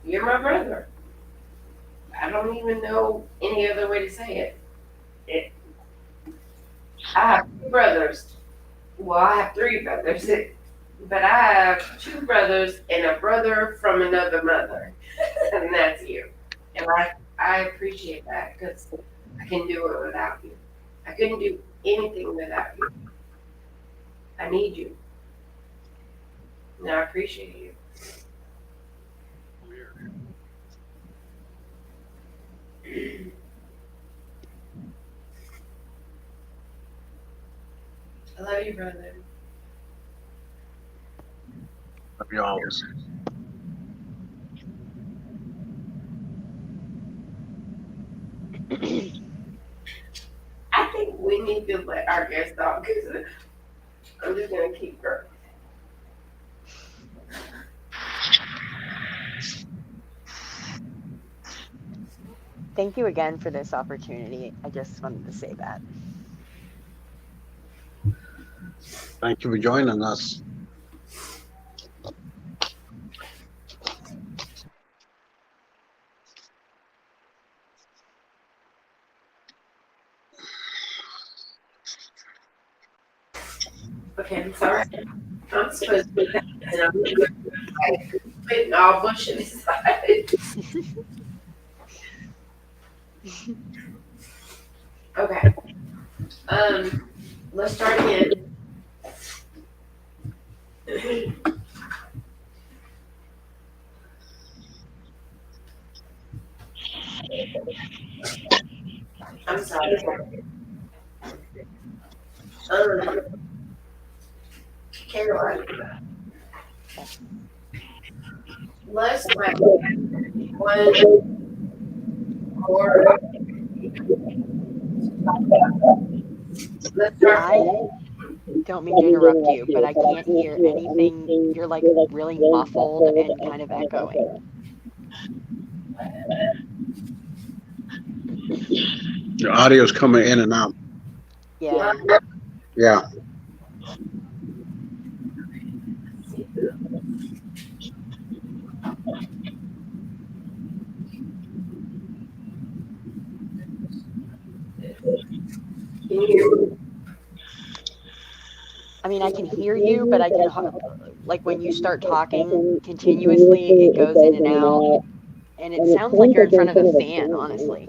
you're my brother. I don't even know any other way to say it. I have two brothers. Well, I have three brothers, but I have two brothers and a brother from another mother, and that's you. And I appreciate that because I can do it without you. I couldn't do anything without you. I need you. And I appreciate you. I love you, brother. Love you always. I think we need to let our guests talk because I'm just gonna keep her. Thank you again for this opportunity. I just wanted to say that. Thank you for joining us. Okay, I'm sorry. I'm supposed to be that, and I'm like putting all bush in his side. Okay. Let's start again. I'm sorry. Um, Caroline, let's like one more. Let's start. I don't mean to interrupt you, but I can't hear anything. You're like really muffled and kind of echoing. Your audio's coming in and out. Yeah. Yeah. Can you hear me? I mean, I can hear you, but I can, like, when you start talking continuously, it goes in and out. And it sounds like you're in front of a fan, honestly.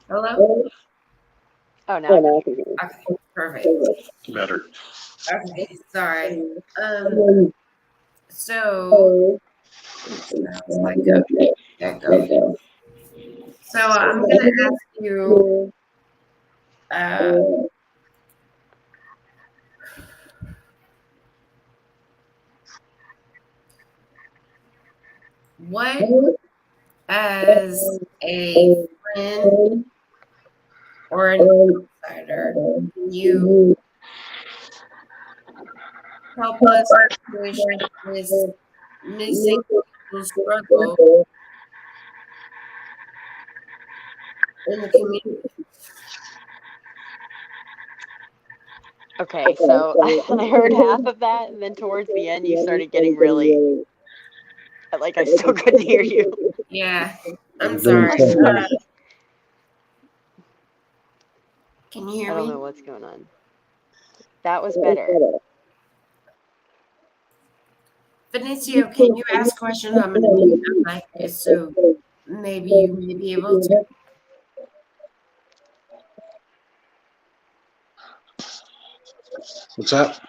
Hello? Oh, now I can hear. Okay, perfect. Better. Okay, sorry. So sounds like a echo. So I'm gonna ask you, uh, what as a friend or an outsider can you help us push this missing people struggle in the community? Okay, so I heard half of that, and then towards the end, you started getting really, like, I still couldn't hear you. Yeah, I'm I'm doing sorry. something. Can you hear I don't me? know what's going on. That was better. Benicio, can you ask questions? I'm gonna mute my mic so maybe you may be able to. What's that?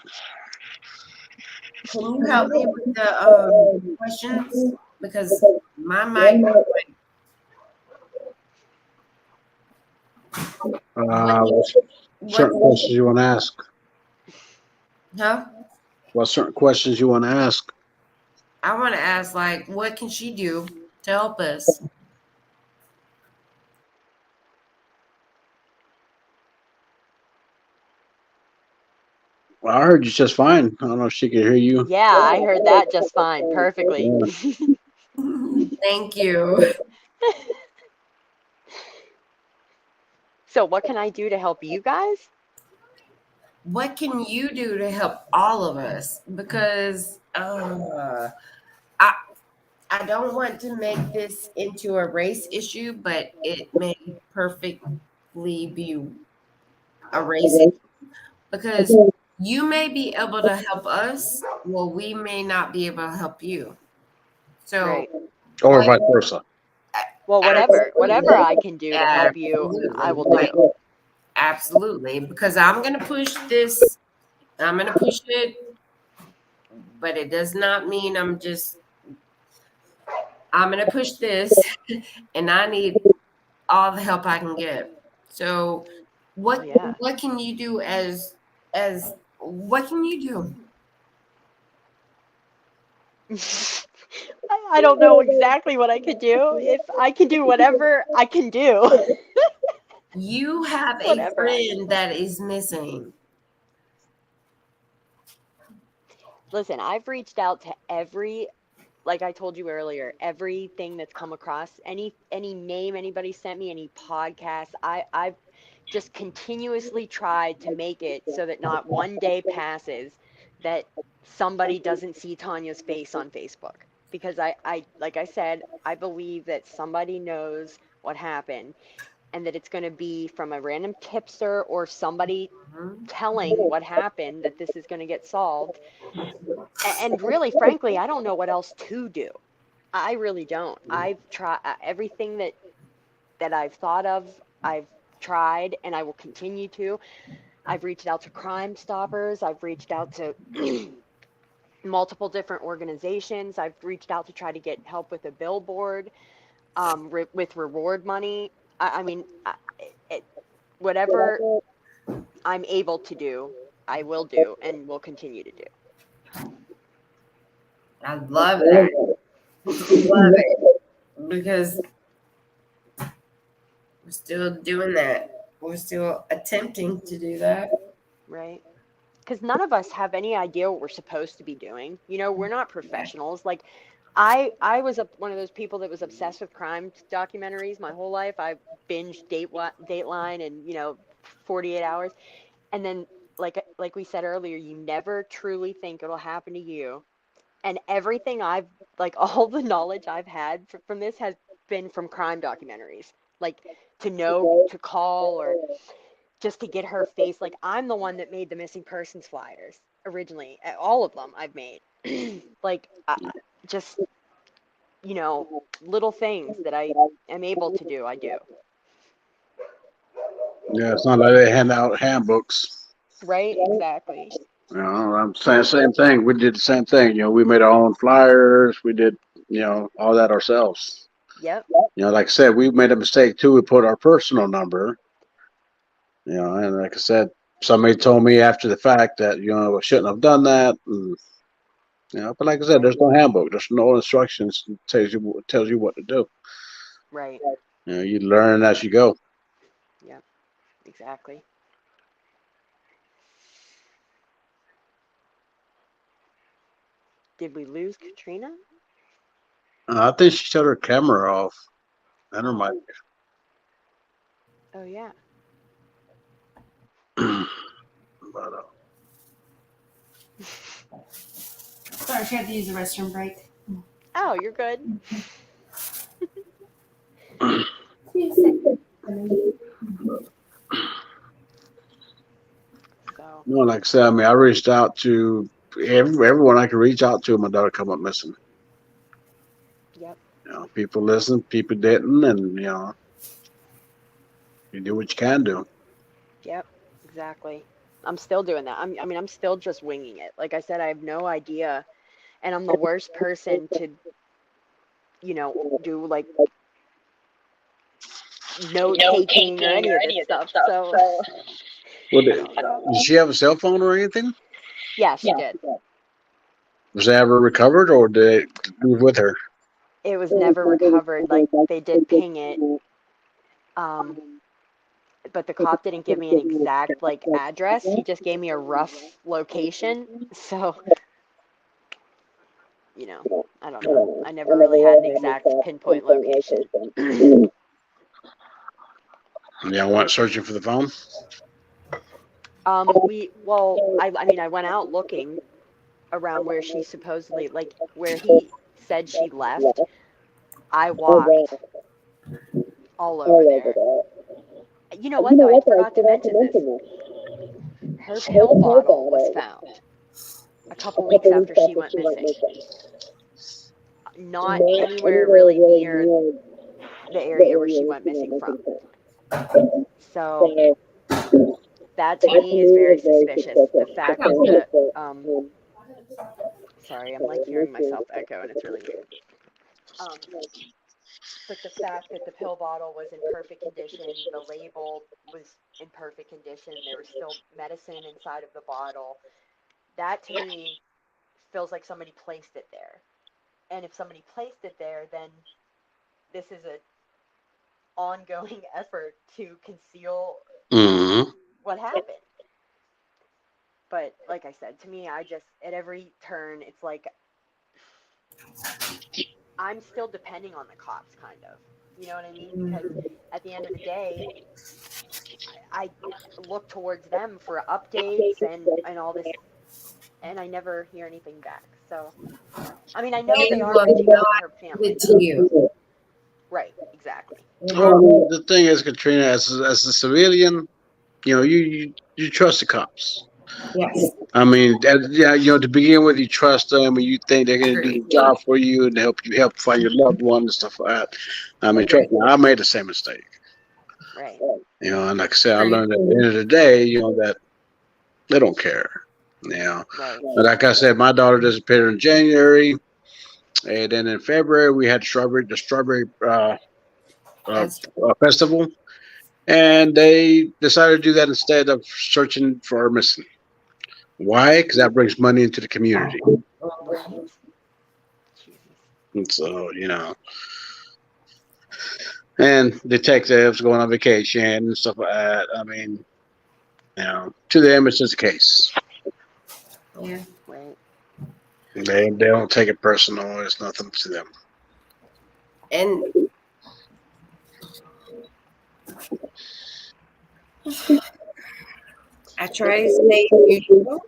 Can you help me with the questions? Because my mic, What what, certain questions you want to ask? huh? What certain questions you want to ask? I want to ask, like, what can she do to help us? Well, I heard you just fine. I don't know if she could hear you. Yeah, I heard that just fine, perfectly. Thank you. So what can I do to help you guys? What can you do to help all of us? Because I I don't want to make this into a race issue, but it may perfectly be a race issue because you may be able to help us, well, we may not be able to help you. So Right. or what vice versa. Well, whatever absolutely, I can do to help you, I absolutely, will but do. absolutely, because I'm gonna push this, I'm gonna push it, but it does not mean I'm gonna push this and I need all the help I can get. So Oh yeah. what can you do as what can you do? I don't know exactly what I could do. If I can do whatever I can do, You have a whatever I friend that is missing. listen, I've reached out to every, like I told you earlier, everything that's come across, any name anybody sent me, any podcast, I've just continuously tried to make it so that not one day passes that somebody doesn't see Tanya's face on Facebook. Because I like I said, I believe that somebody knows what happened and that it's going to be from a random tipster or somebody Mhm. telling what happened that this is going to get solved. And really, frankly, I don't know what else to do. I really don't. I've tried everything that I've thought of. I've tried, and I will continue to. I've reached out to Crime Stoppers. I've reached out to multiple different organizations. I've reached out to try to get help with a billboard, with reward money. I mean, it, whatever I'm able to do, I will do, and will continue to I love that. Love it because we're still doing that. We're still attempting to do that. do. Right? Because none of us have any idea what we're supposed to be doing. You know, we're not professionals. Like, I was one of those people that was obsessed with crime documentaries my whole life. I binged Dateline and 48 Hours, and then like we said earlier, you never truly think it'll happen to you. And everything I've like all the knowledge I've had from this has been from crime documentaries. Like to know to call or just to get her face. Like I'm the one that made the missing persons flyers originally. All of them I've made. like just you know little things that I am able to do. I do. Yeah, it's not like they hand out handbooks. Right? Exactly. I'm saying same thing. We did the same thing. We made our own flyers. We did, all that ourselves. Yep. Like I said, we made a mistake too. We put our personal number, and like I said, somebody told me after the fact that, I shouldn't have done that. And, but like I said, Right. there's no handbook. There's no instructions that tells you what to do. Right. You learn as you go. Yep. Exactly. Did we lose Katrina? I think she shut her camera off and her mic. Oh yeah. But, Sorry, she had to use the restroom break. Oh, you're good. So, no, like I said, I mean, I reached out to everyone I could reach out to. My daughter come up missing. yep. People listened, people didn't, and you do what you can do. Yep, exactly. I'm still doing that. I mean, I'm still just winging it. Like I said, I have no idea, and I'm the worst person to, do like note Note taking or taking any or of this any of this stuff. stuff. So So What I did, don't know. did she have a cell phone or anything? Yeah, she yeah, did. Was it ever recovered, or did it move with her? It was never recovered. Like they did ping it, um, but the cop didn't give me an exact like address. He just gave me a rough location. So, you know, I don't know. I never really had an exact pinpoint location. Yeah, I went searching for the phone. I mean, I went out looking around where she supposedly, like, where he said she left. I walked all over there. You know what, though? I forgot to mention this. Her pill bottle was found a couple weeks after she went missing. Not anywhere really near the area where she went missing from. So that to me is very suspicious. The fact that sorry, I'm like hearing myself echo and it's really weird. Um, but the fact that the pill bottle was in perfect condition, the label was in perfect condition, there was still medicine inside of the bottle, that to me feels like somebody placed it there. And if somebody placed it there, then this is a ongoing effort to conceal Mm-hmm. what happened. But like I said, to me, I just at every turn, it's like I'm still depending on the cops, kind of. You know what I mean? Because at the end of the day, I look towards them for updates and all this, and I never hear anything back. So, I mean, I know They they are will reaching out to not her give family, it to though. you. Right? Exactly. Well, I mean, the thing is, Katrina, as a civilian, you trust the cops. Yes. I mean, yeah, to begin with, you trust them, and you think they're going to do Agree. the job for you and help find your loved one and stuff like that. I mean, trust Agree. me, I made the same mistake. Right. And like I said, I Agree. learned at the end of the day, that they don't care. You know, Right. but like I said, my daughter disappeared in January, and then in February we had the strawberry uh, That's festival, and they decided to do that instead of searching for our missing. Why? Because that brings money into the community. Right. Jesus. And so, and detectives going on vacation and stuff like that. I mean, to them, it's just a case. yeah. Right. They don't take it personal. It's nothing to them. And I try to stay neutral,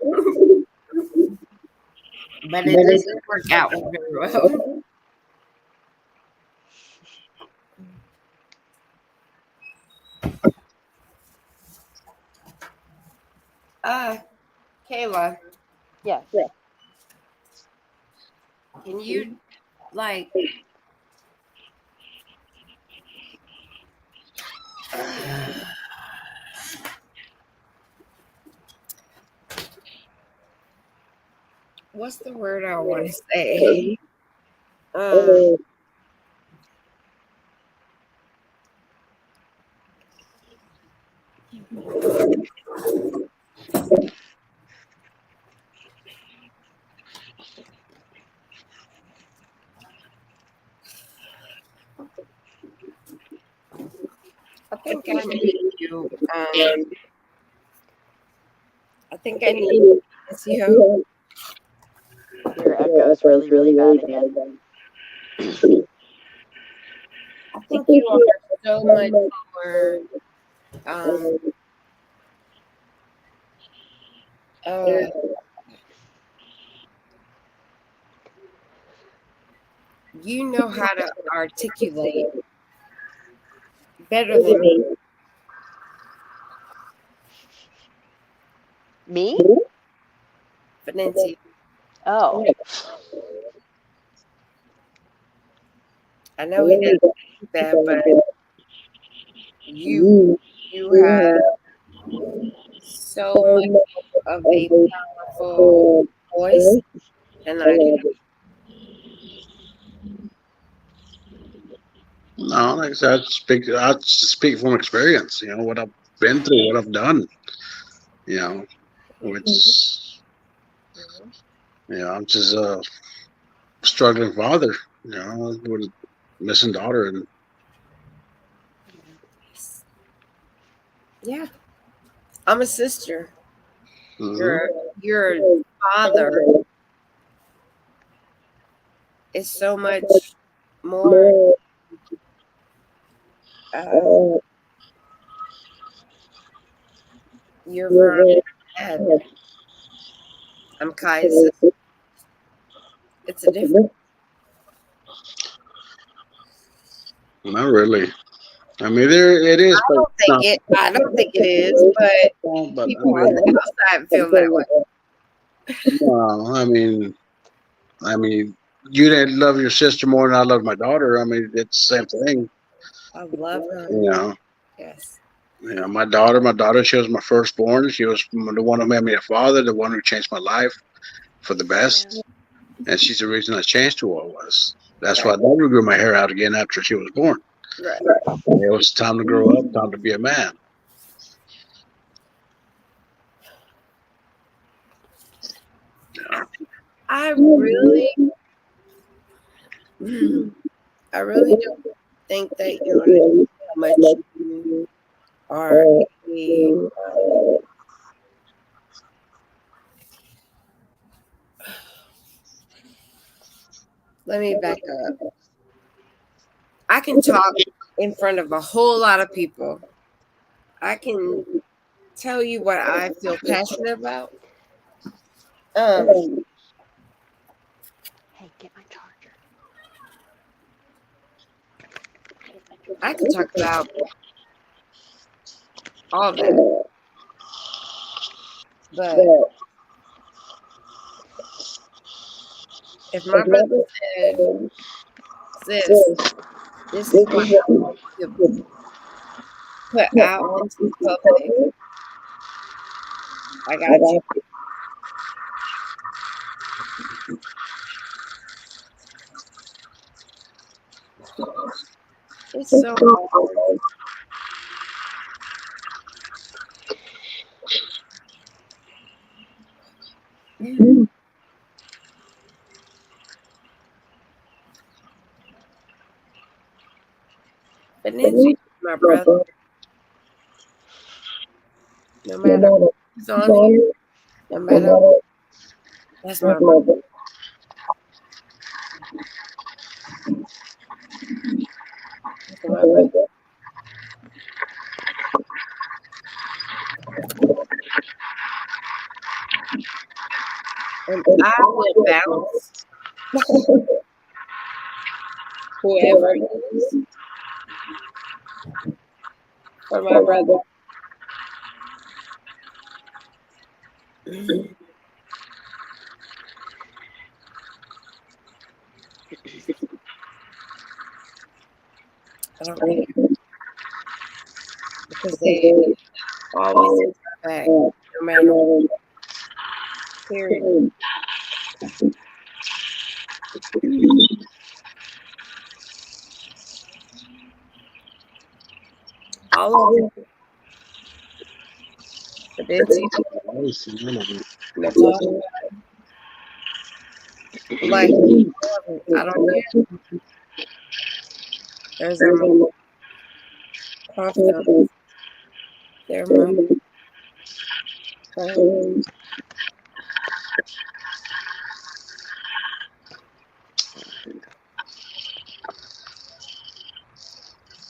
but it doesn't work out very well. Kayla, Yes. can you like what's the word I want to say? Um, I think I need you. I think I need you. Your echo is really, really bad again. I think you are so much more. Um, uh, you know how to articulate better than Me? Valencia. Oh. I know he doesn't think that, but you you have so much of a powerful voice than I do. No, like I said, I speak from experience. What I've been through, what I've done. You know, which I'm just a struggling father. With a missing daughter, and Yeah, I'm a sister. mhm. Your father is so much more. Uh, You're Veronica's dad. I'm Kaya's sister. It's a difference. Not really. I mean, there it is, but no, I don't think it is, but but people on the outside feel that way. no, I mean, you didn't love your sister more than I love my daughter. I mean, it's the same thing. I love her. You know, Yes. my daughter, she was my firstborn. She was the one who made me a father, the one who changed my life for the best, and she's the reason I changed who I was. That's why I never grew my hair out again after she was born. Right. It was time to grow up, time to be a man. I really, I really don't think that you understand how much you are a. Let me back up. I can talk in front of a whole lot of people. I can tell you what I feel passionate about. Um, Hey, get my charger. I can talk about all that, but if my brother said, "Sis, this is what I want you to put out into the public," I got you. It's so hard. But Nancy, my brother, no matter who's on here, no matter that's my brother. That's my brother. And I will bounce whoever it is for my brother. I don't care because they always hit my back, no matter what. Period. All of them. But then too, Natasha, like, I don't care. There's a confidence. They're my friends.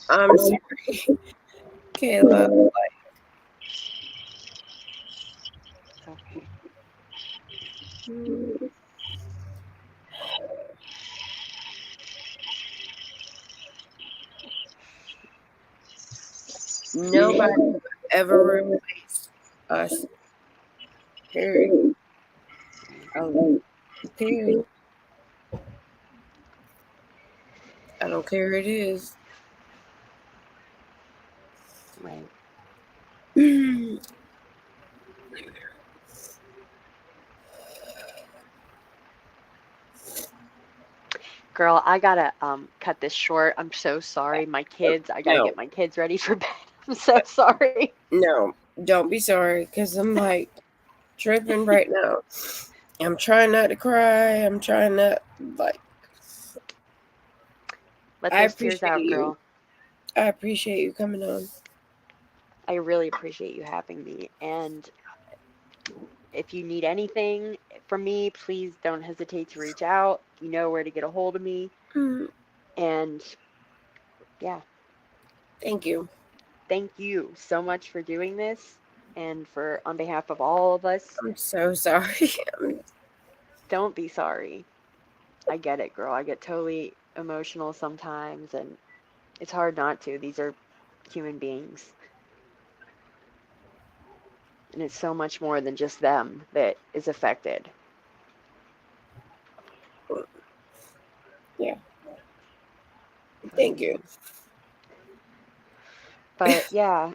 I'm sorry, Kayla. Okay. Nobody will ever replace us. Period. Oh, period. I don't care who it is. Right. Girl, I gotta cut this short. I'm so sorry. I gotta No, get my kids ready for bed. I'm so sorry. no, don't be sorry, because I'm like tripping right now. I'm trying not to cry. I'm trying not, like, Let I those tears appreciate out, you. girl. I appreciate you coming on. I really appreciate you having me. And if you need anything from me, please don't hesitate to reach out. You know where to get a hold of me. And yeah, Thank you. thank you so much for doing this. And on behalf of all of us, I'm so sorry. don't be sorry. I get it, girl. I get totally emotional sometimes, and it's hard not to. These are human beings. And it's so much more than just them that is affected. Yeah. Thank you. But yeah,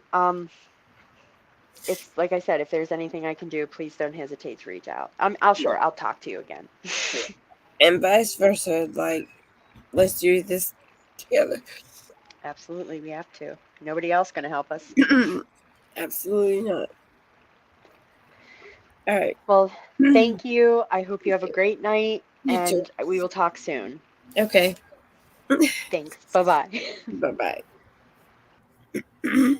if, like I said, if there's anything I can do, please don't hesitate to reach out. I'll talk to you again. And vice versa. Like, let's do this together. Absolutely, we have to. Nobody else going to help us. Absolutely not. All right. Well, thank you. I hope you have a great night, You too. and we will talk soon. Okay. Thanks. Bye-bye. Bye bye.